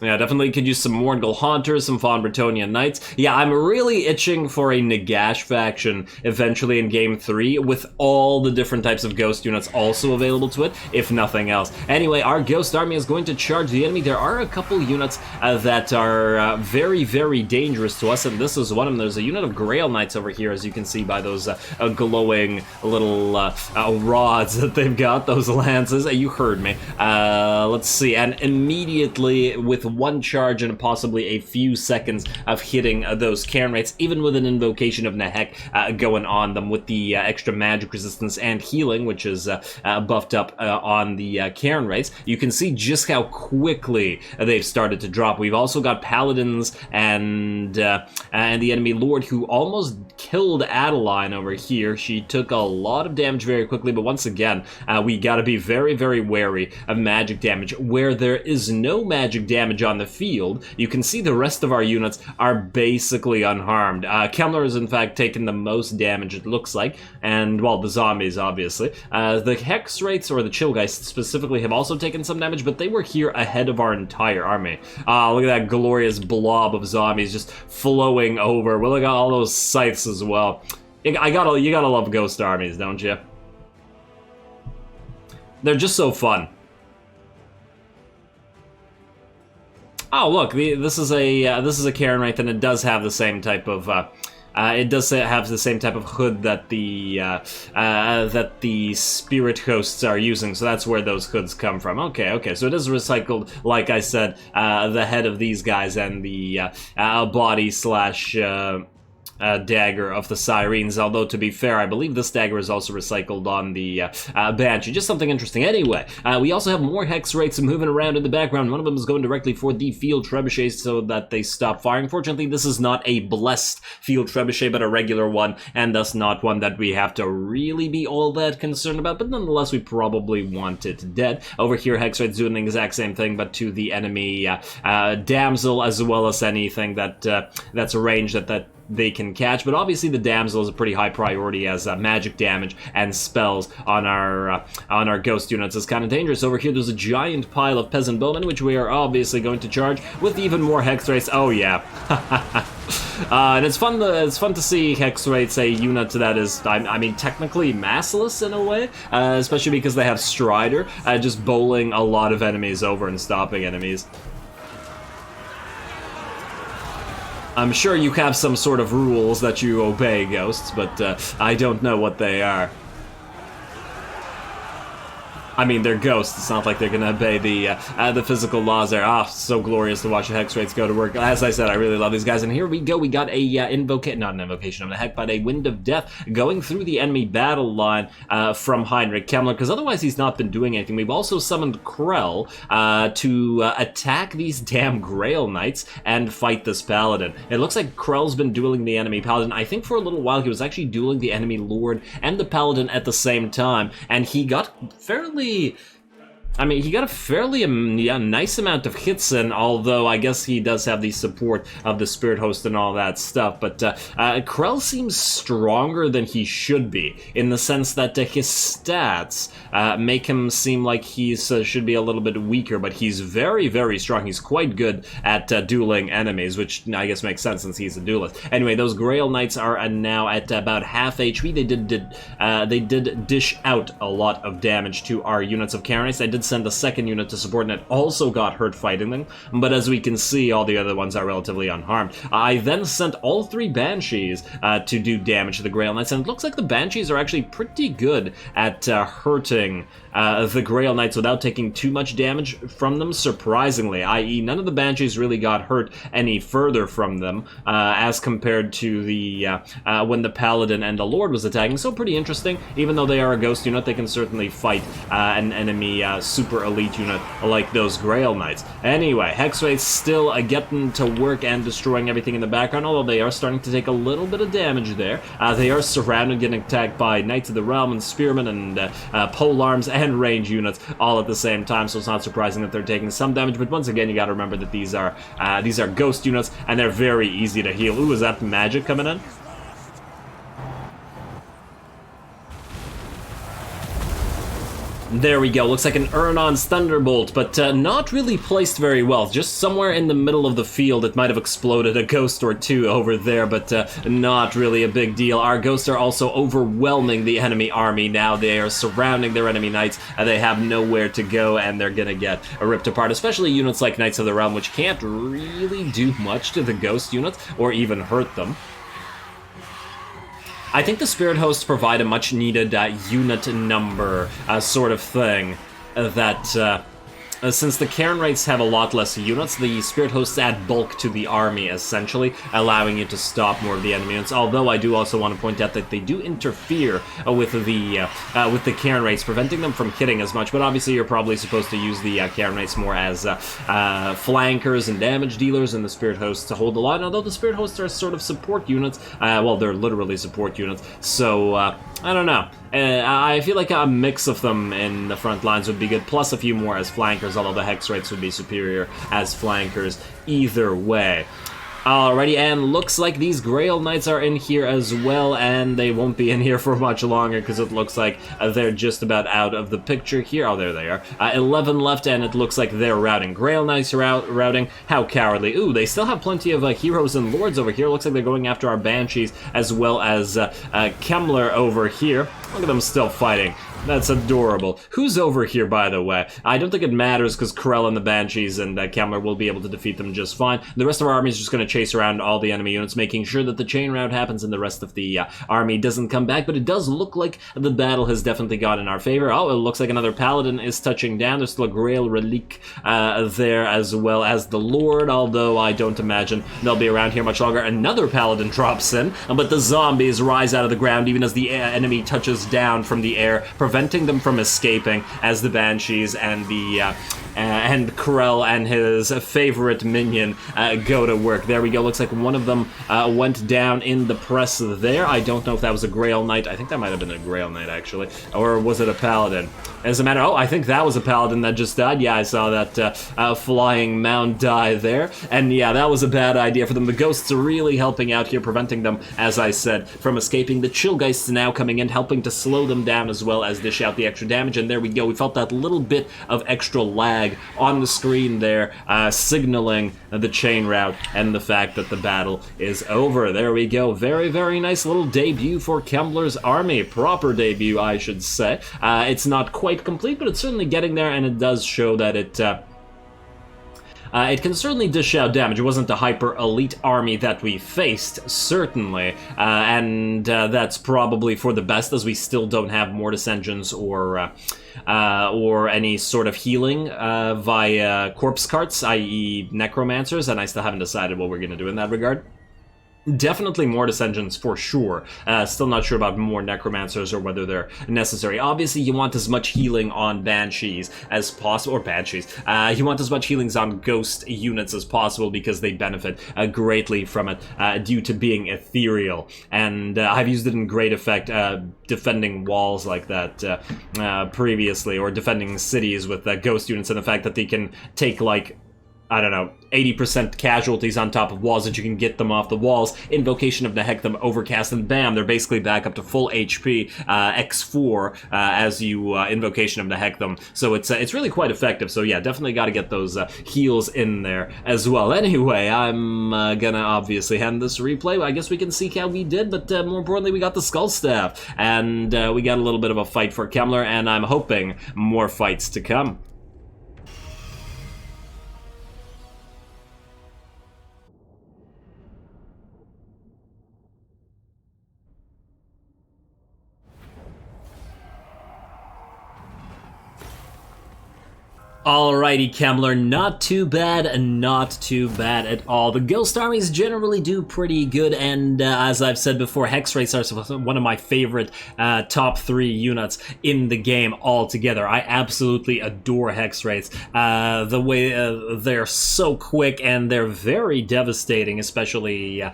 Yeah, definitely could use some Morgul Haunters, some Fallen Bretonnian Knights. Yeah, I'm really itching for a Nagash faction eventually in Game 3 with all the different types of ghost units also available to it, if nothing else. Anyway, our ghost army is going to charge the enemy. There are a couple units that are very, very dangerous to us, and this is one of them. There's a unit of Grail Knights over here, as you can see by those glowing little rods that they've got, those lances. You heard me. Let's see, and immediately with one charge and possibly a few seconds of hitting those Cairn Wraiths, even with an invocation of Nehek going on them with the extra magic resistance and healing, which is buffed up on the Cairn Wraiths, you can see just how quickly they've started to drop. We've also got Paladins and the enemy Lord who almost killed Adeline over here. She took a lot of damage very quickly, but once again, we gotta be very, very wary of magic damage. Where there is no magic damage on the field, you can see the rest of our units are basically unharmed. Kemmler has in fact taken the most damage, it looks like, and, well, the zombies, obviously. The Hex Wraiths, or the Chillgeists specifically, have also taken some damage, but they were here ahead of our entire army. Look at that glorious blob of zombies just flowing over. Well, look at all those scythes as well. You gotta love ghost armies, don't you? They're just so fun. Oh, look, this is a Cairn Wraith, and it does have the same type of have the same type of hood that the Spirit Hosts are using, so that's where those hoods come from. Okay, so it is recycled, like I said, the head of these guys and the body slash dagger of the Sirens, although to be fair, I believe this dagger is also recycled on the Banshee. Just something interesting. Anyway, we also have more Hex Wraiths moving around in the background. One of them is going directly for the Field Trebuchets so that they stop firing. Fortunately, this is not a blessed Field Trebuchet, but a regular one, and thus not one that we have to really be all that concerned about, but nonetheless, we probably want it dead. Over here, Hex Wraiths doing the exact same thing, but to the enemy Damsel, as well as anything that's a range that they can catch, but obviously the Damsel is a pretty high priority as magic damage and spells on our ghost units is kind of dangerous. Over here there's a giant pile of Peasant Bowmen, which we are obviously going to charge with even more Hex Wraiths. Oh yeah. And it's fun to see Hex Wraiths, a unit that is, I mean, technically massless in a way, especially because they have Strider, just bowling a lot of enemies over and stopping enemies. I'm sure you have some sort of rules that you obey, Ghosts, but I don't know what they are. I mean, they're ghosts. It's not like they're gonna obey the physical laws there. Ah, so glorious to watch the Hex Wraiths go to work. As I said, I really love these guys. And here we go. We got a not an invocation of the heck, but a Wind of Death going through the enemy battle line from Heinrich Kemmler, because otherwise he's not been doing anything. We've also summoned Krell to attack these damn Grail Knights and fight this Paladin. It looks like Krell's been dueling the enemy Paladin. I think for a little while he was actually dueling the enemy Lord and the Paladin at the same time, and he got he got a fairly nice amount of hits in, although I guess he does have the support of the Spirit Host and all that stuff, but Krell seems stronger than he should be, in the sense that his stats make him seem like he should be a little bit weaker, but he's very, very strong. He's quite good at dueling enemies, which I guess makes sense since he's a duelist. Anyway, those Grail Knights are now at about half HP. They did dish out a lot of damage to our units of Cairn Wraiths. I did did send a second unit to support, and it also got hurt fighting them, but as we can see, all the other ones are relatively unharmed. I then sent all 3 Banshees to do damage to the Grail Knights, and it looks like the Banshees are actually pretty good at hurting the Grail Knights without taking too much damage from them, surprisingly, i.e. none of the Banshees really got hurt any further from them as compared to the when the Paladin and the Lord was attacking. So pretty interesting. Even though they are a ghost unit, they can certainly fight an enemy super elite unit like those Grail Knights. Anyway, Hexwraiths still getting to work and destroying everything in the background, although they are starting to take a little bit of damage there. They are surrounded, getting attacked by Knights of the Realm and Spearmen and Polearms and range units all at the same time, so it's not surprising that they're taking some damage. But once again, you got to remember that these are ghost units, and they're very easy to heal. Ooh, is that magic coming in? There we go, looks like an Urnon's Thunderbolt, but not really placed very well. Just somewhere in the middle of the field. It might have exploded a ghost or two over there, but not really a big deal. Our ghosts are also overwhelming the enemy army now. They are surrounding their enemy knights, and they have nowhere to go, and they're gonna get ripped apart, especially units like Knights of the Realm, which can't really do much to the ghost units, or even hurt them. I think the Spirit Hosts provide a much-needed unit number sort of thing that... since the Cairn Wraiths have a lot less units, the Spirit Hosts add bulk to the army, essentially, allowing you to stop more of the enemy units. Although I do also want to point out that they do interfere with the Cairn Wraiths, preventing them from hitting as much. But obviously, you're probably supposed to use the Cairn Wraiths more as flankers and damage dealers, and the Spirit Hosts to hold the line. Although the Spirit Hosts are sort of support units, well, they're literally support units. So I don't know. I feel like a mix of them in the front lines would be good, plus a few more as flankers, although the Hexwraiths would be superior as flankers either way. Alrighty, and looks like these Grail Knights are in here as well, and they won't be in here for much longer because it looks like they're just about out of the picture here. Oh, there they are. 11 left, and it looks like they're routing. Grail Knights are routing. How cowardly. Ooh, they still have plenty of heroes and lords over here. Looks like they're going after our Banshees as well as Kemmler over here. Look at them still fighting. That's adorable. Who's over here, by the way? I don't think it matters because Krell and the Banshees and Kemmler will be able to defeat them just fine. The rest of our army is just going to chase around all the enemy units, making sure that the chain rout happens and the rest of the army doesn't come back. But it does look like the battle has definitely got in our favor. Oh, it looks like another Paladin is touching down. There's still a Grail Relique there as well as the Lord, although I don't imagine they'll be around here much longer. Another Paladin drops in, but the zombies rise out of the ground even as the enemy touches down from the air, preventing them from escaping as the Banshees and the and Krell and his favorite minion go to work. There we go. Looks like one of them went down in the press there. I don't know if that was a Grail Knight. I think that might have been a Grail Knight, actually. Or was it a Paladin? As a matter, oh, I think that was a Paladin that just died. Yeah, I saw that flying mound die there. And yeah, that was a bad idea for them. The ghosts are really helping out here, preventing them, as I said, from escaping. The Chillgeists now coming in, helping to slow them down as well as dish out the extra damage. And there we go. We felt that little bit of extra lag on the screen there, signaling the chain rout and the fact that the battle is over. There we go. Very, very nice little debut for Kemmler's army. Proper debut, I should say. It's not quite complete, but it's certainly getting there, and it does show that it can certainly dish out damage. It wasn't the hyper-elite army that we faced, certainly, and that's probably for the best, as we still don't have Mortis Engines or any sort of healing via corpse carts, i.e. necromancers, and I still haven't decided what we're going to do in that regard. Definitely Mortis Engines for sure. Still not sure about more Necromancers or whether they're necessary. Obviously, you want as much healing on Banshees as possible, or Banshees. You want as much healings on Ghost units as possible because they benefit greatly from it due to being ethereal. And I've used it in great effect defending walls like that previously, or defending cities with Ghost units, and the fact that they can take, like, I don't know, 80% casualties on top of walls, that you can get them off the walls. Invocation of Nehektham, Overcast, and bam, they're basically back up to full HP, X4, as you Invocation of Nehektham. So it's really quite effective. So yeah, definitely got to get those heals in there as well. Anyway, I'm gonna obviously hand this replay. I guess we can see how we did, but more importantly, we got the Skull Staff, and we got a little bit of a fight for Kemmler, and I'm hoping more fights to come. Alrighty, Kemmler, not too bad, not too bad at all. The Ghost Armies generally do pretty good, and as I've said before, Hex Rates are one of my favorite top 3 units in the game altogether. I absolutely adore Hex Rates. The way they're so quick, and they're very devastating, especially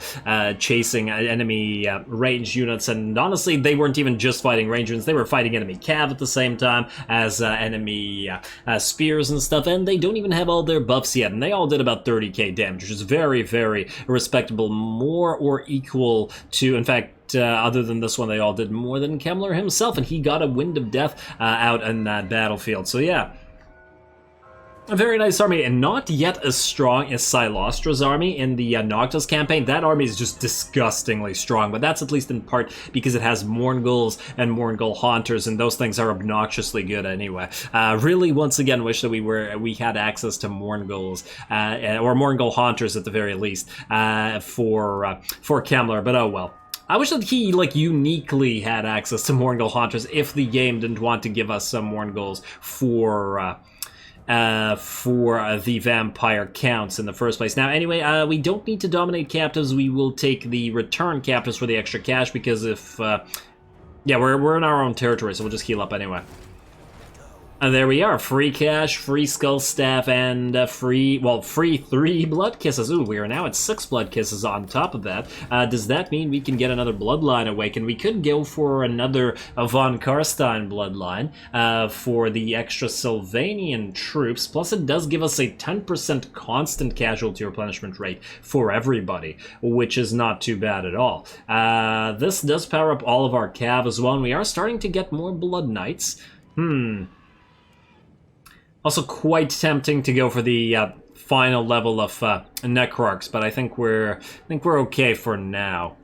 chasing enemy range units, and honestly, they weren't even just fighting range units, they were fighting enemy cav at the same time as enemy spears and stuff, and they don't even have all their buffs yet, and they all did about 30k damage, which is very, very respectable, more or equal to, in fact, other than this one, they all did more than Kemmler himself, and he got a Wind of Death out in that battlefield, so yeah. A very nice army, and not yet as strong as Silostra's army in the Noctis campaign. That army is just disgustingly strong, but that's at least in part because it has Mourngulls and Mourngul Haunters, and those things are obnoxiously good anyway. Really, once again, wish that we had access to Mourngulls, or Mourngul Haunters at the very least, for Kemmler, but oh well. I wish that he, like, uniquely had access to Mourngul Haunters if the game didn't want to give us some Mourngulls for the vampire counts in the first place. Now, anyway, we don't need to dominate captives. We will take the return captives for the extra cash, because if... yeah, we're in our own territory, so we'll just heal up anyway. And there we are, free cash, free skull staff, and free 3 blood kisses. Ooh, we are now at 6 blood kisses on top of that. Does that mean we can get another bloodline awakened? We could go for another von Carstein bloodline for the extra Sylvanian troops. Plus, it does give us a 10% constant casualty replenishment rate for everybody, which is not too bad at all. This does power up all of our cav as well, and we are starting to get more blood knights. Also quite tempting to go for the final level of Necrarchs, but I think we're okay for now.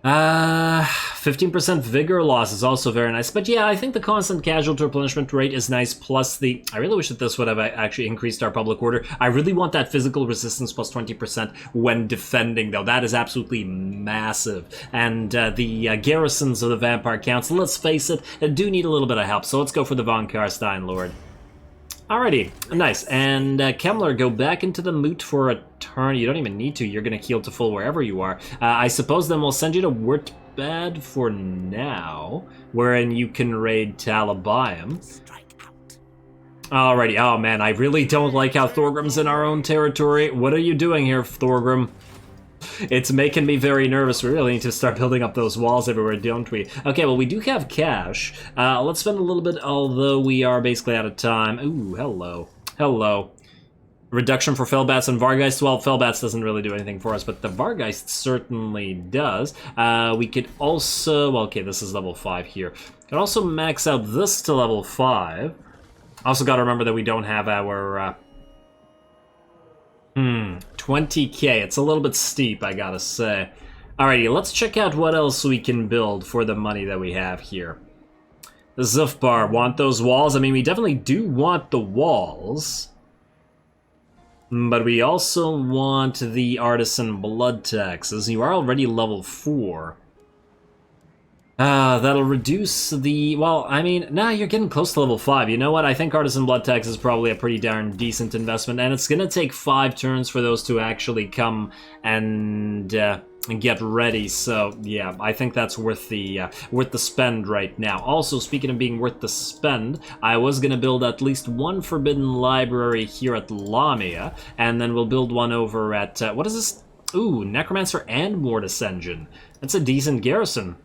15% vigor loss is also very nice, but yeah, I think the constant casualty replenishment rate is nice, plus the... I really wish that this would have actually increased our public order. I really want that physical resistance plus 20% when defending, though. That is absolutely massive. And the garrisons of the Vampire Council, let's face it, do need a little bit of help, so let's go for the von Carstein Lord. Alrighty, nice. And Kemmler, go back into the moot for a turn. You don't even need to. You're going to heal to full wherever you are. I suppose then we'll send you to Wurtbad for now, wherein you can raid Talabayam. Alrighty. Oh, man, I really don't like how Thorgrim's in our own territory. What are you doing here, Thorgrim? It's making me very nervous. We really need to start building up those walls everywhere, don't we? Okay, well, we do have cash. Let's spend a little bit, although we are basically out of time. Ooh, hello. Hello. Reduction for Felbats and Vargeist. Well, Felbats doesn't really do anything for us, but the Vargeist certainly does. We could also... Well, okay, this is level 5 here. Could also max out this to level 5. Also got to remember that we don't have our... 20k. It's a little bit steep, I gotta say. Alrighty, let's check out what else we can build for the money that we have here. The Zufbar, want those walls? I mean, we definitely do want the walls. But we also want the Artisan Blood Taxes. You are already level 4. That'll reduce the... Well, I mean, nah, you're getting close to level 5. You know what? I think Artisan Blood Tax is probably a pretty darn decent investment, and it's gonna take 5 turns for those to actually come and get ready. So, yeah, I think that's worth the spend right now. Also, speaking of being worth the spend, I was gonna build at least one Forbidden Library here at Lamia, and then we'll build one over at... what is this? Ooh, Necromancer and Mortis Engine. That's a decent garrison.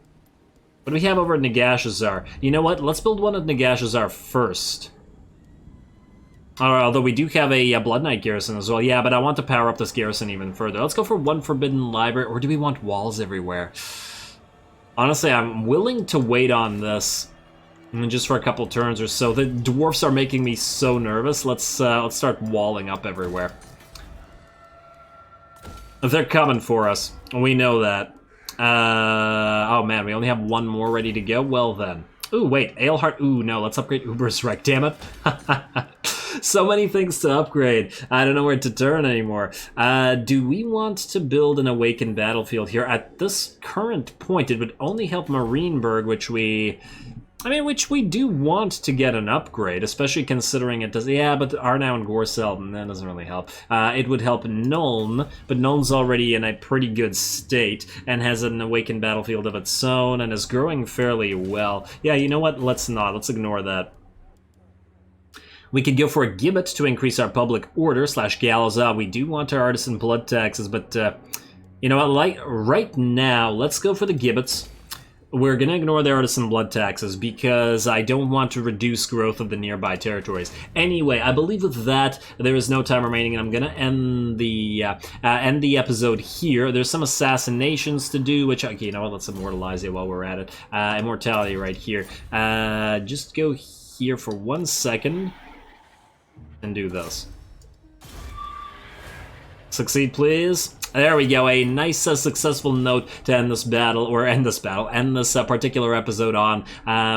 What do we have over at Nagashazar? You know what? Let's build one at Nagashazar first. Although we do have a Blood Knight garrison as well. Yeah, but I want to power up this garrison even further. Let's go for one Forbidden Library. Or do we want walls everywhere? Honestly, I'm willing to wait on this. Just for a couple turns or so. The dwarfs are making me so nervous. Let's start walling up everywhere. They're coming for us. We know that. Oh man, we only have one more ready to go? Well then. Ooh, wait, Aleheart. Ooh, no, let's upgrade Uber's Wreck, damn it. So many things to upgrade. I don't know where to turn anymore. Do we want to build an Awakened Battlefield here? At this current point, it would only help Marienburg, which we I mean, which we do want to get an upgrade, especially considering it does... Yeah, but Arnau and Gorsel, that doesn't really help. It would help Nuln, but Nuln's already in a pretty good state and has an awakened battlefield of its own and is growing fairly well. Yeah, you know what? Let's not. Let's ignore that. We could go for a gibbet to increase our public order / gallows. We do want our artisan blood taxes, but you know what? Like right now, let's go for the gibbets. We're going to ignore the artisan blood taxes because I don't want to reduce growth of the nearby territories. Anyway, I believe with that, there is no time remaining, and I'm going to end the episode here. There's some assassinations to do, which, okay, you know what, let's immortalize it while we're at it. Immortality right here. Just go here for 1 second and do this. Succeed, please. There we go, a nice successful note to end this particular episode on.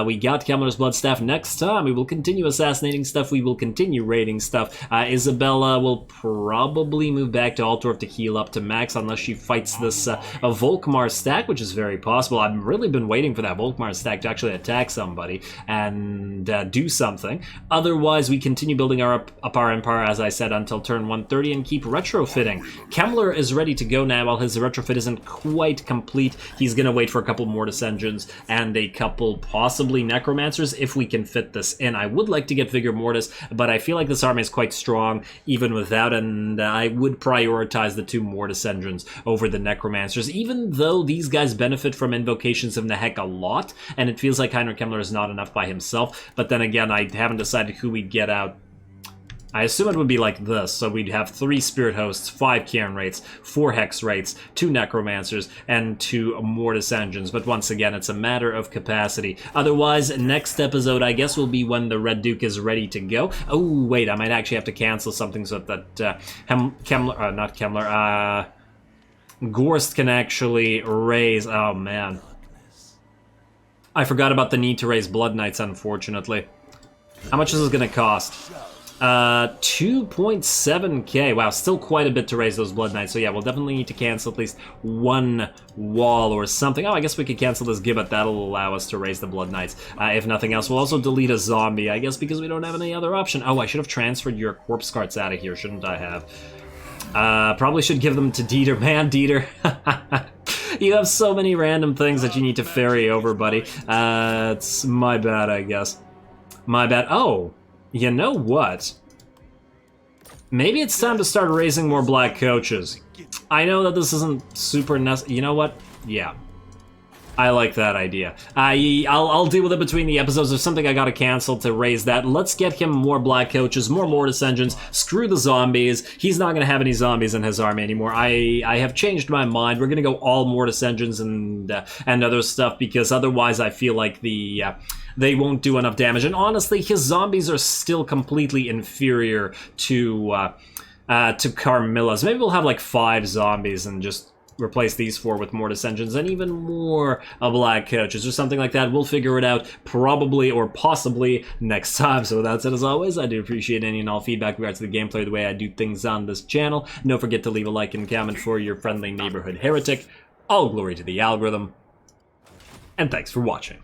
We got Kemmler's Bloodstaff. Next time, we will continue assassinating stuff, we will continue raiding stuff. Isabella will probably move back to Altdorf to heal up to max, unless she fights this Volkmar stack, which is very possible. I've really been waiting for that Volkmar stack to actually attack somebody and do something. Otherwise, we continue building up our empire, as I said, until turn 130 and keep retrofitting. Kemmler is ready to go now. While his retrofit isn't quite complete, he's gonna wait for a couple Mortis engines and a couple possibly necromancers if we can fit this in. I would like to get Vigor Mortis, but I feel like this army is quite strong even without, and I would prioritize the 2 Mortis engines over the necromancers, even though these guys benefit from invocations of Nehek a lot, and it feels like Heinrich Kemmler is not enough by himself. But then again, I haven't decided who we'd get out. I assume it would be like this, so we'd have 3 Spirit Hosts, 5 Cairn Rates, 4 Hex Rates, 2 Necromancers, and 2 Mortis Engines, but once again, it's a matter of capacity. Otherwise, next episode, I guess, will be when the Red Duke is ready to go. Oh, wait, I might actually have to cancel something so that Gorst can actually raise... Oh, man. I forgot about the need to raise Blood Knights, unfortunately. How much is this going to cost? 2.7k. Wow, still quite a bit to raise those Blood Knights. So yeah, we'll definitely need to cancel at least 1 wall or something. Oh, I guess we could cancel this gibbet. That'll allow us to raise the Blood Knights. If nothing else, we'll also delete a zombie, I guess, because we don't have any other option. Oh, I should have transferred your corpse carts out of here, shouldn't I have? Probably should give them to Dieter. Man, Dieter. You have so many random things that you need to ferry over, buddy. It's my bad, I guess. My bad. Oh. You know what? Maybe it's time to start raising more black coaches. I know that this isn't super necessary. You know what? Yeah. I like that idea. I'll deal with it between the episodes. There's something I gotta cancel to raise that. Let's get him more black coaches, more Mortis engines. Screw the zombies. He's not gonna have any zombies in his army anymore. I have changed my mind. We're gonna go all Mortis engines and other stuff, because otherwise I feel like they won't do enough damage. And honestly, his zombies are still completely inferior to Carmilla's. Maybe we'll have like 5 zombies and just replace these 4 with Mortis engines and even more black coaches or something like that. We'll figure it out probably or possibly next time. So that's it. As always, I do appreciate any and all feedback regards to the gameplay, the way I do things on this channel. Don't forget to leave a like and comment for your friendly neighborhood heretic. All glory to the algorithm. And thanks for watching.